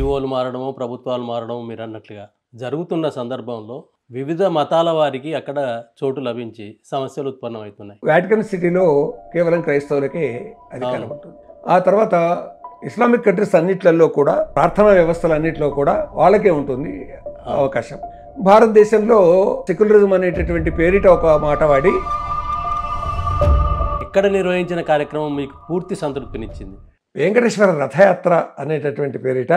జీవోలు మారడము, ప్రభుత్వాలు మారడము మీరన్నట్లుగా జరుగుతున్న సందర్భంలో వివిధ మతాల వారికి అక్కడ చోటు లభించి సమస్యలు ఉత్పన్నమవుతున్నాయి. వాటికన్ సిటీలో కేవలం క్రైస్తవులకే అధికారం ఉంటుంది. ఆ తర్వాత ఇస్లామిక్ కంట్రీస్ అన్నిట్లలో కూడా ప్రార్థనా వ్యవస్థలు అన్నింటిలో కూడా వాళ్ళకే ఉంటుంది అవకాశం. భారతదేశంలో సెక్యులరిజం అనేటటువంటి పేరిట ఒక మాట వాడి ఇక్కడ నిర్వహించిన కార్యక్రమం మీకు పూర్తి సంతృప్తినిచ్చింది. వెంకటేశ్వర రథయాత్ర అనేటటువంటి పేరిట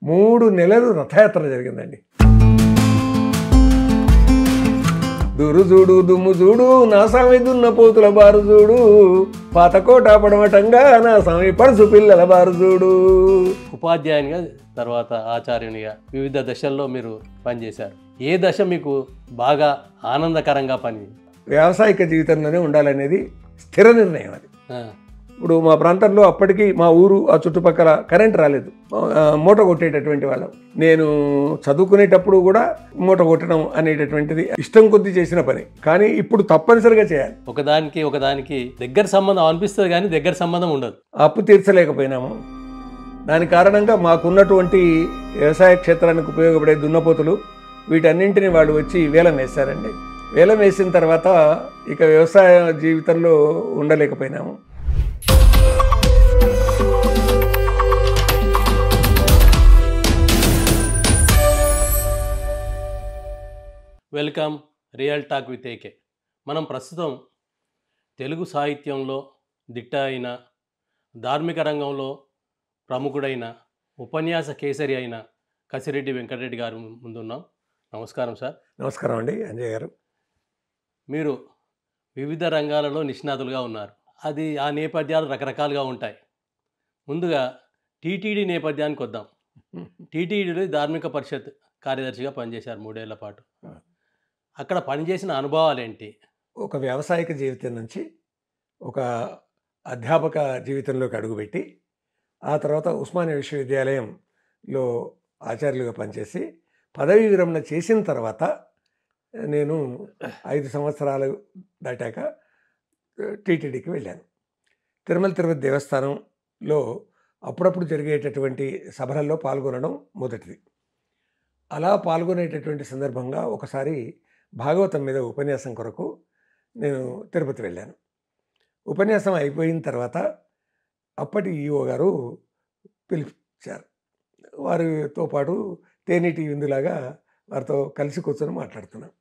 3 నెలలు రథయాత్ర జరిగిందండి. దురు చూడు దుమ్ము చూడు నా స్వామి దున్న పోతుల బారు చూడు, పాతకోట పడమటంగా నా స్వామి పడుసు పిల్లల బారు చూడు. ఉపాధ్యాయునిగా తర్వాత ఆచార్యునిగా వివిధ దశల్లో మీరు పనిచేశారు. ఏ దశ మీకు బాగా ఆనందకరంగా పని? వ్యావసాయిక జీవితంలోనే ఉండాలనేది స్థిర నిర్ణయం. అది ఇప్పుడు మా ప్రాంతంలో అప్పటికి మా ఊరు ఆ చుట్టుపక్కల కరెంట్ రాలేదు, మూట కొట్టేటటువంటి వాళ్ళం. నేను చదువుకునేటప్పుడు కూడా మూట కొట్టడం అనేటటువంటిది ఇష్టం కొద్దీ చేసిన పని, కానీ ఇప్పుడు తప్పనిసరిగా చేయాలి. ఒకదానికి దగ్గర సంబంధం అనిపిస్తుంది కానీ దగ్గర సంబంధం ఉండదు. అప్పు తీర్చలేకపోయినాము. దాని కారణంగా మాకున్నటువంటి వ్యవసాయ క్షేత్రానికి ఉపయోగపడే దున్నపోతులు వీటన్నింటినీ వాళ్ళు వచ్చి వేలం వేశారండి. వేలం వేసిన తర్వాత ఇక వ్యవసాయ జీవితంలో ఉండలేకపోయినాము. Welcome Real Talk with AK. మనం ప్రస్తుతం తెలుగు సాహిత్యంలో దిట్ట అయిన, ధార్మిక రంగంలో ప్రముఖుడైన, ఉపన్యాస కేసరి అయిన కసిరెడ్డి వెంకటరెడ్డి గారు ముందున్నాం. నమస్కారం సార్. నమస్కారం అండి అంజయ్ గారు. మీరు వివిధ రంగాలలో నిష్ణాతులుగా ఉన్నారు. ఆ నేపథ్యాలు రకరకాలుగా ఉంటాయి. ముందుగా టీటీడీ నేపథ్యానికి వద్దాం. టీటీడీలో ధార్మిక పరిషత్ కార్యదర్శిగా పనిచేశారు 3 ఏళ్ల పాటు. అక్కడ పనిచేసిన అనుభవాలు ఏంటి? ఒక వ్యావసాయిక జీవితం నుంచి ఒక అధ్యాపక జీవితంలోకి అడుగుపెట్టి ఆ తర్వాత ఉస్మానియా విశ్వవిద్యాలయంలో ఆచార్యులుగా పనిచేసి పదవీ విరమణ చేసిన తర్వాత నేను 5 సంవత్సరాలు దాటాక టీటీడీకి వెళ్ళాను. తిరుపతి దేవస్థానంలో అప్పుడప్పుడు జరిగేటటువంటి సభలలో పాల్గొనడం మొదటిది. అలా పాల్గొనేటటువంటి సందర్భంగా ఒకసారి భాగవతం మీద ఉపన్యాసం కొరకు నేను తిరుపతి వెళ్ళాను. ఉపన్యాసం అయిపోయిన తర్వాత అప్పటి ఈఓ గారు పిలిచారు. వారితో పాటు తేనీటి విందులాగా వారితో కలిసి కూర్చొని మాట్లాడుతున్నాం.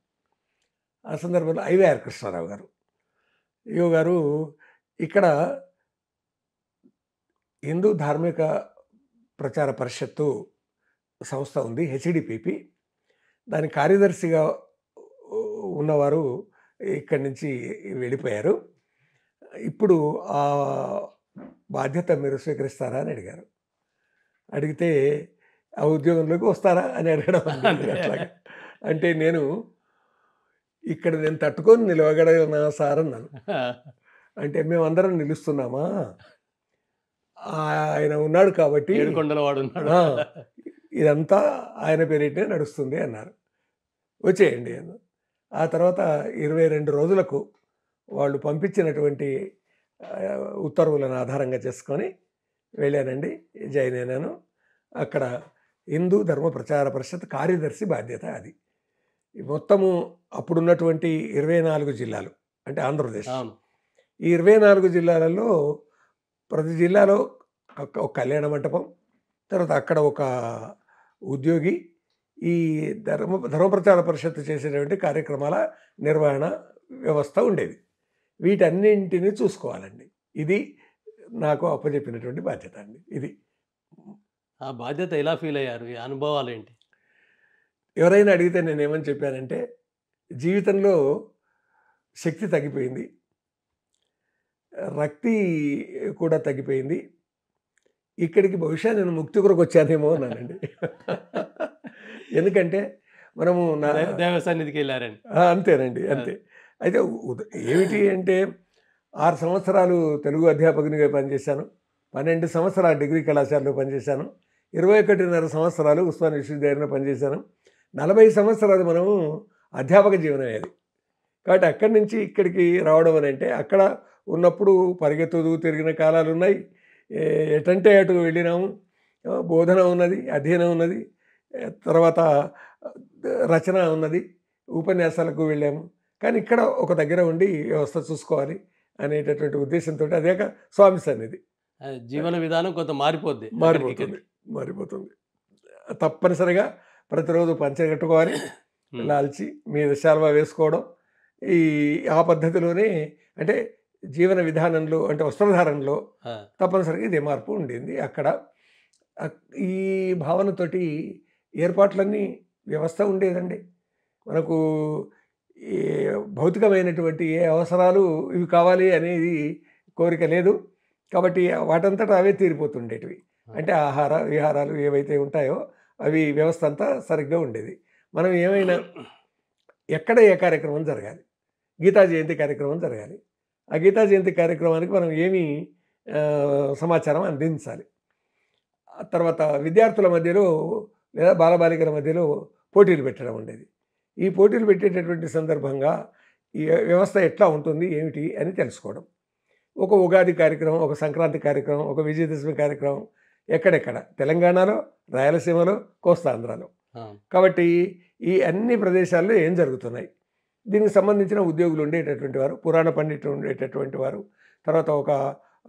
ఆ సందర్భంలో ఐవైఆర్ కృష్ణారావు గారు, ఈఓ గారు, ఇక్కడ హిందూ ధార్మిక ప్రచార పరిషత్తు సంస్థ ఉంది, హెచ్డిపిపి, దాని కార్యదర్శిగా ఉన్నవారు ఇక్కడి నుంచి వెళ్ళిపోయారు. ఇప్పుడు ఆ బాధ్యత మీరు స్వీకరిస్తారా అని అడిగారు. అడిగితే ఆ ఉద్యోగంలోకి వస్తారా అని అడగడం అట్లాగా. అంటే నేను తట్టుకొని నిలవగలనా సార్ అన్నాను. అంటే మేమందరం నిలుస్తున్నామా, ఆయన ఉన్నాడు కాబట్టి ఇదంతా ఆయన పేరిటే నడుస్తుంది అన్నారు. వచ్చేయండి అన్న. ఆ తర్వాత 22 రోజులకు వాళ్ళు పంపించినటువంటి ఉత్తర్వులను ఆధారంగా చేసుకొని వెళ్ళానండి, జాయిన్ అయినాను. అక్కడ హిందూ ధర్మ ప్రచార పరిషత్ కార్యదర్శి బాధ్యత అది. మొత్తము అప్పుడున్నటువంటి 24 జిల్లాలు అంటే ఆంధ్రప్రదేశ్. ఈ 24 జిల్లాలలో ప్రతి జిల్లాలో ఒక కళ్యాణ మంటపం, తర్వాత అక్కడ ఒక ఉద్యోగి, ఈ ధర్మ ప్రచార పరిషత్తు చేసేటువంటి కార్యక్రమాల నిర్వహణ వ్యవస్థ ఉండేది. వీటన్నింటినీ చూసుకోవాలండి. ఇది నాకు అప్పచెప్పినటువంటి బాధ్యత అండి. ఇది ఆ బాధ్యత ఎలా ఫీల్ అయ్యారు? ఈ అనుభవాలు ఏంటి? ఎవరైనా అడిగితే నేను ఏమని చెప్పానంటే, జీవితంలో శక్తి తగ్గిపోయింది, రక్తి కూడా తగ్గిపోయింది, ఇక్కడికి బహుశా నేను ముక్తి కొరకు వచ్చానేమో అన్నానండి. ఎందుకంటే మనము దేవసన్నిధికి వెళ్ళారండి. అంతేనండి, అంతే. అయితే ఏమిటి అంటే 6 సంవత్సరాలు తెలుగు అధ్యాపకునిగా పనిచేశాను, 12 సంవత్సరాలు డిగ్రీ కళాశాలలో పనిచేశాను, 21.5 సంవత్సరాలు ఉస్మానియా విశ్వవిద్యాలయంలో పనిచేశాను, 40 సంవత్సరాలు మనము అధ్యాపక జీవనం అది. కాబట్టి అక్కడి నుంచి ఇక్కడికి రావడం అని అంటే, అక్కడ ఉన్నప్పుడు పరిగెత్తుదు తిరిగిన కాలాలు ఉన్నాయి, ఎటంటే అటు వెళ్ళినాము. బోధన ఉన్నది, అధ్యయనం ఉన్నది, తర్వాత రచన ఉన్నది, ఉపన్యాసాలకు వెళ్ళాము. కానీ ఇక్కడ ఒక దగ్గర ఉండి వ్యవస్థ చూసుకోవాలి అనేటటువంటి ఉద్దేశంతో అదే స్వామి సన్నిధి జీవన విధానం కొంత మారిపోద్ది. మారిపోతుంది మారిపోతుంది. తప్పనిసరిగా ప్రతిరోజు పంచె కట్టుకోవాలి, లాల్చి మీద శాల్వా వేసుకోవడం, ఆ పద్ధతిలోనే అంటే జీవన విధానంలో అంటే వస్త్రధారణలో తప్పనిసరిగా ఇదే మార్పు ఉండింది అక్కడ. ఈ భావనతోటి ఏర్పాట్లన్నీ వ్యవస్థ ఉండేదండి. మనకు ఈ భౌతికమైనటువంటి ఏ అవసరాలు ఇవి కావాలి అనేది కోరిక లేదు. కాబట్టి వాటంతటా అవే తీరిపోతుండేటివి. అంటే ఆహార విహారాలు ఏవైతే ఉంటాయో అవి వ్యవస్థ అంతా సరిగ్గా ఉండేది. మనం ఏమైనా ఎక్కడ ఏ కార్యక్రమం జరగాలి, గీతా జయంతి కార్యక్రమం జరగాలి, ఆ గీతా జయంతి కార్యక్రమానికి మనం ఏమి సమాచారం అందించాలి. తర్వాత విద్యార్థుల మధ్యలో లేదా బాలబాలికల మధ్యలో పోటీలు పెట్టడం ఉండేది. ఈ పోటీలు పెట్టేటటువంటి సందర్భంగా ఈ వ్యవస్థ ఎట్లా ఉంటుంది ఏమిటి అని తెలుసుకోవడం. ఒక ఉగాది కార్యక్రమం, ఒక సంక్రాంతి కార్యక్రమం, ఒక విజయదశమి కార్యక్రమం ఎక్కడెక్కడ తెలంగాణలో, రాయలసీమలో, కోస్తాంధ్రలో. కాబట్టి ఈ అన్ని ప్రదేశాల్లో ఏం జరుగుతున్నాయి, దీనికి సంబంధించిన ఉద్యోగులు ఉండేటటువంటి వారు, పురాణ పండితులు ఉండేటటువంటి వారు, తర్వాత ఒక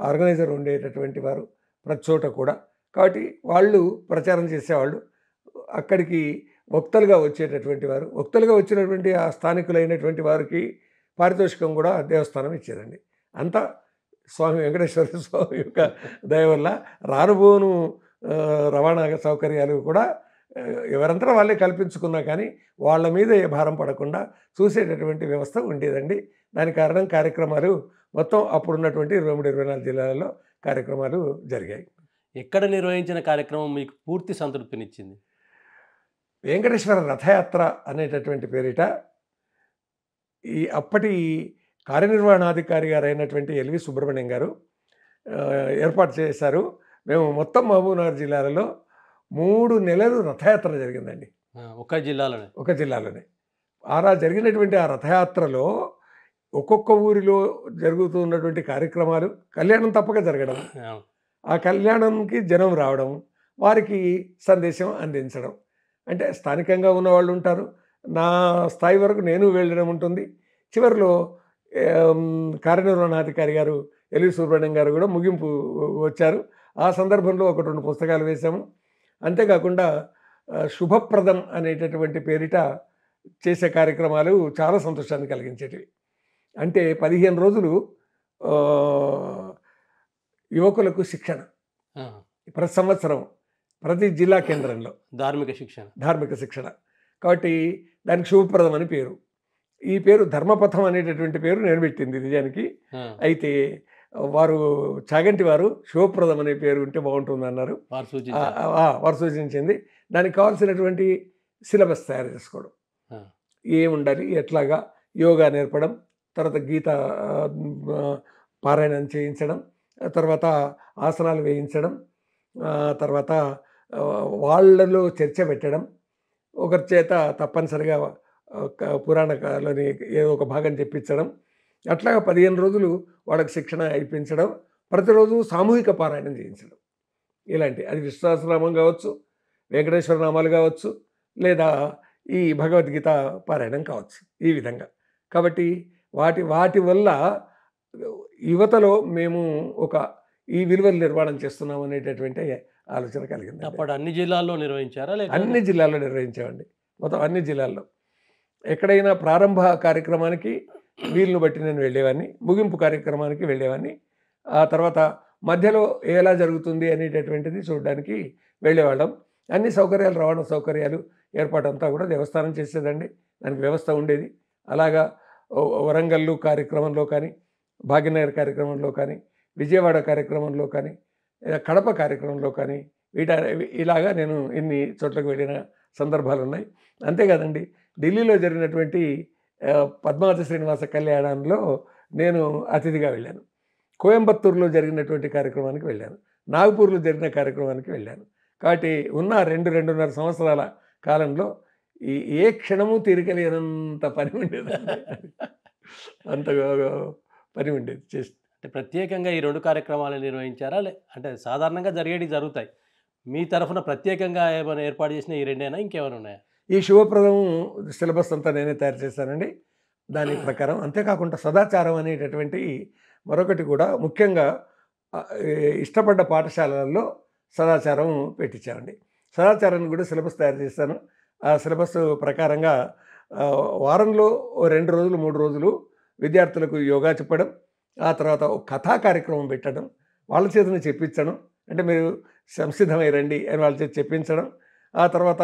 ఆర్గనైజర్ ఉండేటటువంటి వారు ప్రతి చోట కూడా. కాబట్టి వాళ్ళు ప్రచారం చేసేవాళ్ళు, అక్కడికి వక్తలుగా వచ్చేటటువంటి వారు, వక్తలుగా వచ్చినటువంటి ఆ స్థానికులైనటువంటి వారికి పారితోషికం కూడా దేవస్థానం ఇచ్చేదండి. అంతా స్వామి వెంకటేశ్వర స్వామి యొక్క దయ వల్ల రానుబోను రవాణా సౌకర్యాలు కూడా ఎవరంతా వాళ్ళే కల్పించుకున్నా కానీ వాళ్ళ మీద ఏ భారం పడకుండా చూసేటటువంటి వ్యవస్థ ఉండేదండి. దాని కారణం కార్యక్రమాలు మొత్తం అప్పుడున్నటువంటి 23-24 జిల్లాలలో కార్యక్రమాలు జరిగాయి. ఎక్కడ నిర్వహించిన కార్యక్రమం మీకు పూర్తి సంతృప్తినిచ్చింది? వెంకటేశ్వర రథయాత్ర అనేటటువంటి పేరిట ఈ అప్పటి కార్యనిర్వహణాధికారి గారు అయినటువంటి ఎల్వి సుబ్రహ్మణ్యం గారు ఏర్పాటు చేశారు. మేము మొత్తం మహబూబ్నగర్ జిల్లాలలో 3 నెలలు రథయాత్ర జరిగిందండి. ఒక జిల్లాలోనే అలా జరిగినటువంటి ఆ రథయాత్రలో ఒక్కొక్క ఊరిలో జరుగుతున్నటువంటి కార్యక్రమాలు, కళ్యాణం తప్పక జరగడం, ఆ కళ్యాణంకి జనం రావడం, వారికి సందేశం అందించడం. అంటే స్థానికంగా ఉన్నవాళ్ళు ఉంటారు, నా స్థాయి వరకు నేను వెళ్ళడం ఉంటుంది. చివరిలో కార్యనిర్వహణాధికారి గారు ఎల్వి సుబ్రహ్మణ్యం గారు కూడా ముగింపు వచ్చారు. ఆ సందర్భంలో 1-2 పుస్తకాలు వేశాము. అంతేకాకుండా శుభప్రదం అనేటటువంటి పేరిట చేసే కార్యక్రమాలు చాలా సంతోషాన్ని కలిగించేటివి. అంటే 15 రోజులు యువకులకు శిక్షణ ప్రతి సంవత్సరం ప్రతి జిల్లా కేంద్రంలో ధార్మిక శిక్షణ. కాబట్టి దానికి శుభప్రదం అని పేరు. ఈ పేరు ధర్మపథం అనేటటువంటి పేరు నేను పెట్టింది నిజానికి. అయితే వారు చాగంటి వారు శుభప్రదం అనే పేరు ఉంటే బాగుంటుంది అన్నారు. వారు సూచించింది. దానికి కావాల్సినటువంటి సిలబస్ తయారు చేసుకోవడం, ఏముండాలి, ఎట్లాగా యోగా నేర్పడం, తర్వాత గీత పారాయణం చేయించడం, తర్వాత ఆసనాలు వేయించడం, తర్వాత వాళ్ళలో చర్చ పెట్టడం, ఒకరి చేత తప్పనిసరిగా పురాణలోని ఏదో ఒక భాగం చెప్పించడం, అట్లాగా 15 రోజులు వాళ్ళకి శిక్షణ ఇప్పించడం, ప్రతిరోజు సామూహిక పారాయణం చేయించడం. ఇలాంటి అది విశ్వాసనామం కావచ్చు, వెంకటేశ్వర నామాలు కావచ్చు, లేదా ఈ భగవద్గీత పారాయణం కావచ్చు, ఈ విధంగా. కాబట్టి వాటి వల్ల యువతలో మేము ఈ విలువలు నిర్మాణం చేస్తున్నాం అనేటటువంటి ఆలోచన కలిగింది. అప్పుడు అన్ని జిల్లాల్లో నిర్వహించారా? అన్ని జిల్లాల్లో నిర్వహించామండి. మొత్తం అన్ని జిల్లాల్లో. ఎక్కడైనా ప్రారంభ కార్యక్రమానికి వీలును బట్టి నేను వెళ్ళేవాడిని, ముగింపు కార్యక్రమానికి వెళ్ళేవాడిని. ఆ తర్వాత మధ్యలో ఎలా జరుగుతుంది అనేటటువంటిది చూడడానికి వెళ్ళేవాళ్ళం. అన్ని సౌకర్యాలు, రవాణా సౌకర్యాలు ఏర్పాటంతా కూడా దేవస్థానం చేసేదండి. దానికి వ్యవస్థ ఉండేది. అలాగా వరంగల్లు కార్యక్రమంలో కానీ, భాగ్యనగర్ కార్యక్రమంలో కానీ, విజయవాడ కార్యక్రమంలో కానీ, కడప కార్యక్రమంలో కానీ ఇలాగా నేను ఇన్ని చోట్లకు వెళ్ళిన సందర్భాలు ఉన్నాయి. అంతేకాదండి, ఢిల్లీలో జరిగినటువంటి పద్మావతి శ్రీనివాస కళ్యాణంలో నేను అతిథిగా వెళ్ళాను. కోయంబత్తూరులో జరిగినటువంటి కార్యక్రమానికి వెళ్ళాను. నాగపూర్లో జరిగిన కార్యక్రమానికి వెళ్ళాను. కాబట్టి ఉన్న 2-2.5 సంవత్సరాల కాలంలో ఏ క్షణము తీరికలేనంత పని ఉండేది. అంత పని ఉండేది చేసి. అంటే ప్రత్యేకంగా ఈ 2 కార్యక్రమాలు నిర్వహించారా? అంటే సాధారణంగా జరుగుతాయి. మీ తరఫున ప్రత్యేకంగా ఏమైనా ఏర్పాటు చేసిన ఈ రెండేనా ఇంకేమైనా ఉన్నాయా? ఈ శివప్రదం సిలబస్ అంతా నేనే తయారు చేశానండి. దాని ప్రకారం అంతేకాకుండా సదాచారం అనేటటువంటి మరొకటి కూడా ముఖ్యంగా ఇష్టపడ్డ పాఠశాలల్లో సదాచారం పెట్టించామండి. సదాచారాన్ని కూడా సిలబస్ తయారు చేశాను. ఆ సిలబస్ ప్రకారంగా వారంలో 2 రోజులు 3 రోజులు విద్యార్థులకు యోగా చెప్పడం, ఆ తర్వాత ఒక కథా కార్యక్రమం పెట్టడం, వాళ్ళ చేతనే చెప్పించడం. అంటే మీరు సంసిద్ధమై రండి అని వాళ్ళ చేత చెప్పించడం, ఆ తర్వాత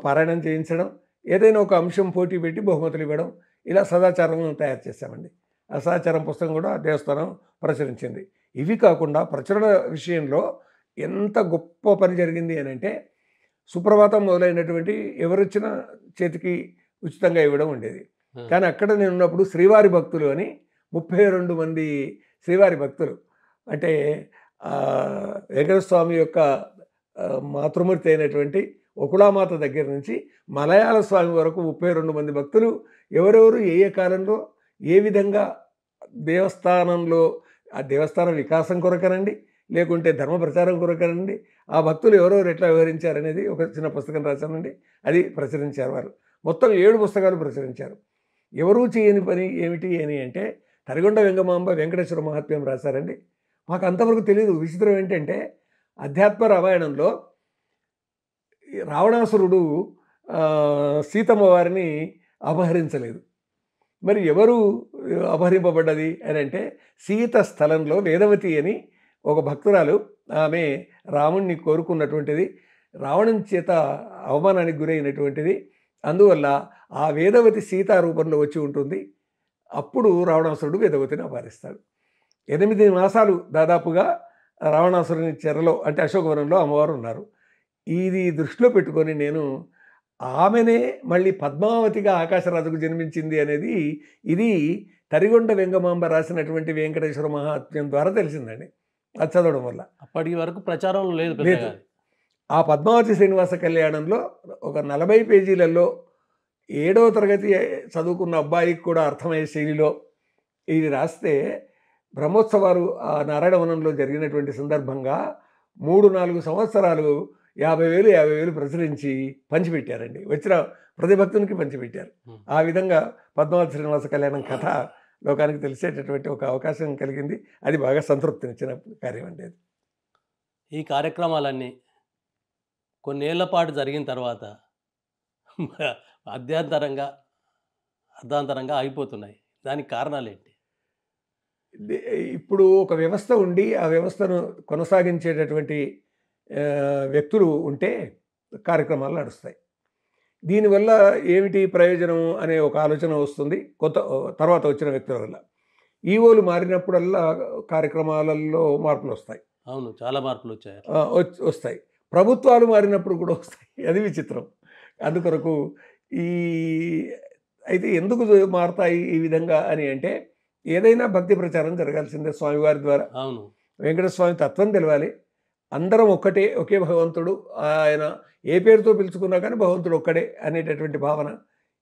పారాయణం చేయించడం, ఏదైనా ఒక అంశం పోటీ పెట్టి బహుమతులు ఇవ్వడం, ఇలా సదాచారం తయారు చేశామండి. ఆ సదాచారం పుస్తకం కూడా దేవస్థానం ప్రచురించింది. ఇవి కాకుండా ప్రచురణ విషయంలో ఎంత గొప్ప పని జరిగింది అని అంటే, సుప్రభాతం మొదలైనటువంటి ఎవరొచ్చినా చేతికి ఉచితంగా ఇవ్వడం ఉండేది. కానీ అక్కడ నేను ఉన్నప్పుడు శ్రీవారి భక్తులు అని 32 మంది శ్రీవారి భక్తులు, అంటే వెంకటేశ్వర స్వామి యొక్క మాతృమూర్తి అయినటువంటి ఒకుళామాత దగ్గర నుంచి మలయాళ స్వామి వరకు 32 మంది భక్తులు ఎవరెవరు ఏ ఏ కాలంలో ఏ విధంగా దేవస్థానంలో ఆ దేవస్థానం వికాసం కొరకనండి, లేకుంటే ధర్మ ప్రచారం కొరకనండి, ఆ భక్తులు ఎవరెవరు ఎట్లా వ్యవహరించారనేది ఒక చిన్న పుస్తకం రాశానండి. అది ప్రచురించారు వారు. మొత్తం 7 పుస్తకాలు ప్రచురించారు. ఎవరూ చేయని పని ఏమిటి అని అంటే తరిగొండ వెంగమాంబ వెంకటేశ్వర మహాత్మ్యం రాశారండి. మాకు అంతవరకు తెలియదు. విచిత్రం ఏంటంటే అధ్యాత్మ రామాయణంలో రావణాసురుడు సీతమ్మ వారిని అపహరించలేదు. మరి ఎవరు అపహరింపబడ్డది అని అంటే సీత స్థలంలో వేదవతి అని ఒక భక్తురాలు, ఆమె రాముణ్ణి కోరుకున్నటువంటిది, రావణుని చేత అవమానానికి గురైనటువంటిది. అందువల్ల ఆ వేదవతి సీతా రూపంలో వచ్చి ఉంటుంది. అప్పుడు రావణాసురుడు వేదవతిని అపహరిస్తాడు. 8 మాసాలు దాదాపుగా రావణాసురుని చెరలో, అంటే అశోకవనంలో అమ్మవారు ఉన్నారు. ఇది దృష్టిలో పెట్టుకొని నేను ఆమెనే మళ్ళీ పద్మావతిగా ఆకాశరాజుకు జన్మించింది అనేది ఇది తరిగొండ వెంగమాంబ రాసినటువంటి వెంకటేశ్వర మహాత్మ్యం ద్వారా తెలిసిందండి. అది చదవడం వల్ల. అప్పటి వరకు ప్రచారం లేదు. ఆ పద్మావతి శ్రీనివాస కళ్యాణంలో ఒక 40 పేజీలలో 7వ తరగతి చదువుకున్న అబ్బాయికి కూడా అర్థమయ్యే శైలిలో ఇది రాస్తే, బ్రహ్మోత్సవాలు ఆ నారాయణవనంలో జరిగినటువంటి సందర్భంగా 3-4 సంవత్సరాలు 50,000 ప్రచురించి పంచిపెట్టారండి. వచ్చిన ప్రతి భక్తునికి పంచిపెట్టారు. ఆ విధంగా పద్మావతి శ్రీనివాస కళ్యాణం కథ లోకానికి తెలిసేటటువంటి ఒక అవకాశం కలిగింది. అది బాగా సంతృప్తినిచ్చిన కార్యం అండి అది. ఈ కార్యక్రమాలన్నీ కొన్నేళ్ల పాటు జరిగిన తర్వాత అర్ధాంతరంగా ఆగిపోతున్నాయి. దానికి కారణాలేంటి? ఇప్పుడు ఒక వ్యవస్థ ఉండి ఆ వ్యవస్థను కొనసాగించేటటువంటి వ్యక్తులు ఉంటే కార్యక్రమాలు నడుస్తాయి. దీనివల్ల ఏమిటి ప్రయోజనం అనే ఒక ఆలోచన వస్తుంది తర్వాత వచ్చిన వ్యక్తుల వల్ల. ఈవోలు మారినప్పుడల్లా కార్యక్రమాలలో మార్పులు వస్తాయి. అవును, చాలా మార్పులు వస్తాయి. ప్రభుత్వాలు మారినప్పుడు కూడా వస్తాయి. అది విచిత్రం. అందుకొరకు అయితే ఎందుకు మారుతాయి ఈ విధంగా అని అంటే, ఏదైనా భక్తి ప్రచారం జరగాల్సిందే స్వామివారి ద్వారా. అవును, వెంకటేశ్వర స్వామి తత్వం తెలవాలి. అందరం ఒక్కటే, ఒకే భగవంతుడు, ఆయన ఏ పేరుతో పిలుచుకున్నా కానీ భగవంతుడు ఒక్కడే అనేటటువంటి భావన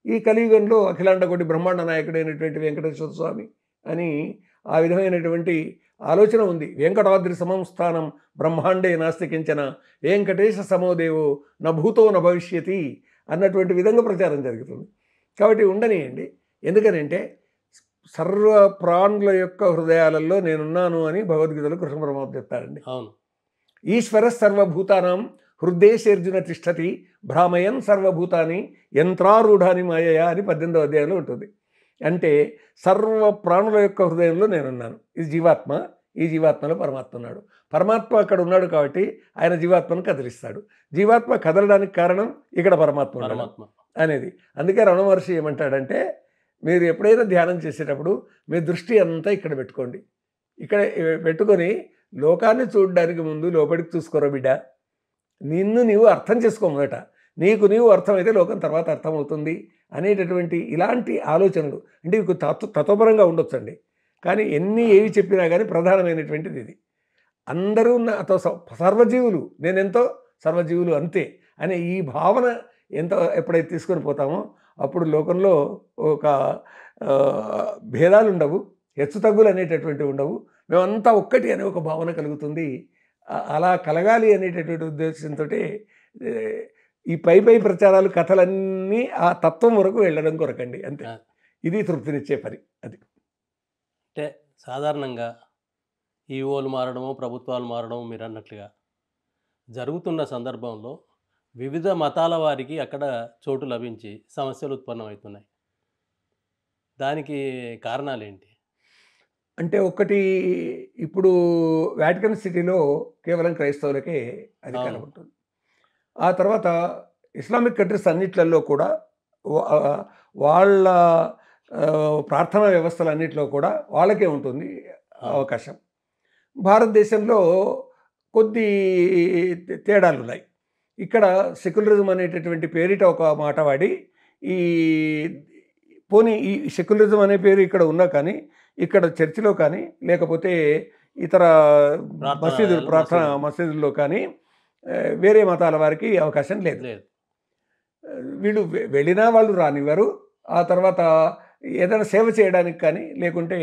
ఈ కలియుగంలో అఖిలాండకోటి బ్రహ్మాండ నాయకుడైనటువంటి వెంకటేశ్వర స్వామి అని ఆ విధమైనటువంటి ఆలోచన ఉంది. వెంకటాద్రి సమంస్థానం బ్రహ్మాండే నాస్తి కించన వెంకటేశ సమోదేవో నభూతో నభవిష్యతి అన్నటువంటి విధంగా ప్రచారం జరుగుతుంది. కాబట్టి ఉండనియండి. ఎందుకనంటే సర్వ ప్రాణుల యొక్క హృదయాలలో నేనున్నాను అని భగవద్గీతలో కృష్ణ పరమాత్మ చెప్తాడండి. అవును, ఈశ్వర సర్వభూతానాం హృదయేశర్జున తిష్టతి భ్రామయన్ సర్వభూతాన్ని యంత్రారూఢాని మాయయా అని 18వ అధ్యాయంలో ఉంటుంది. అంటే సర్వ ప్రాణుల యొక్క హృదయంలో నేనున్నాను. ఇది జీవాత్మ, ఈ జీవాత్మలో పరమాత్మ ఉన్నాడు. పరమాత్మ అక్కడ ఉన్నాడు కాబట్టి ఆయన జీవాత్మను కదిలిస్తాడు. జీవాత్మ కదలడానికి కారణం ఇక్కడ పరమాత్మ అనేది. అందుకే రమణ మహర్షి ఏమంటాడంటే, మీరు ఎప్పుడైనా ధ్యానం చేసేటప్పుడు మీ దృష్టి అంతా ఇక్కడ పెట్టుకోండి. ఇక్కడ పెట్టుకొని లోకాన్ని చూడడానికి ముందు లోపలికి చూసుకోరా బిడ్డ, నిన్ను నీవు అర్థం చేసుకోమట. నీకు నీవు అర్థమైతే లోకం తర్వాత అర్థమవుతుంది అనేటటువంటి ఇలాంటి ఆలోచనలు అంటే మీకు తత్వపరంగా ఉండొచ్చండి. కానీ ఏవి చెప్పినా కానీ ప్రధానమైనటువంటిది ఇది. అందరూ నాతో సర్వజీవులు, నేనెంతో సర్వజీవులు అంతే అనే ఈ భావన ఎప్పుడైతే తీసుకొని పోతామో అప్పుడు లోకంలో ఒక భేదాలు ఉండవు, హెచ్చు తగ్గులు అనేటటువంటివి ఉండవు. మేమంతా ఒక్కటి అనే ఒక భావన కలుగుతుంది. అలా కలగాలి అనేటటువంటి ఉద్దేశంతో ఈ పై ప్రచారాలు కథలన్నీ ఆ తత్వం వరకు వెళ్ళడం కొరకండి అంతే. ఆ. ఇది తృప్తినిచ్చే పని అది. అంటే సాధారణంగా ఈఓలు మారడము, ప్రభుత్వాలు మారడము మీరు అన్నట్లుగా జరుగుతున్న సందర్భంలో వివిధ మతాల వారికి అక్కడ చోటు లభించి సమస్యలు ఉత్పన్నమవుతున్నాయి. దానికి కారణాలేంటి? అంటే ఒకటి, ఇప్పుడు వాటికన్ సిటీలో కేవలం క్రైస్తవులకే అధికారం అవును. ఉంటుంది. ఆ తర్వాత ఇస్లామిక్ కంట్రీస్ అన్నిట్లలో కూడా వాళ్ళ ప్రార్థనా వ్యవస్థలన్నిటిలో కూడా వాళ్ళకే ఉంటుంది అవకాశం. భారతదేశంలో కొద్ది తేడాలున్నాయి. ఇక్కడ సెక్యులరిజం అనేటటువంటి పేరిట ఒక మాట వాడి ఈ పోనీ ఈ సెక్యులరిజం అనే పేరు ఇక్కడ ఉన్నా కానీ ఇక్కడ చర్చిలో కానీ లేకపోతే ఇతర మసీదుల్లో కానీ వేరే మతాల వారికి అవకాశం లేదు. వీళ్ళు వెళ్ళినా వాళ్ళు రానివ్వరు. ఆ తర్వాత ఏదైనా సేవ చేయడానికి కానీ లేకుంటే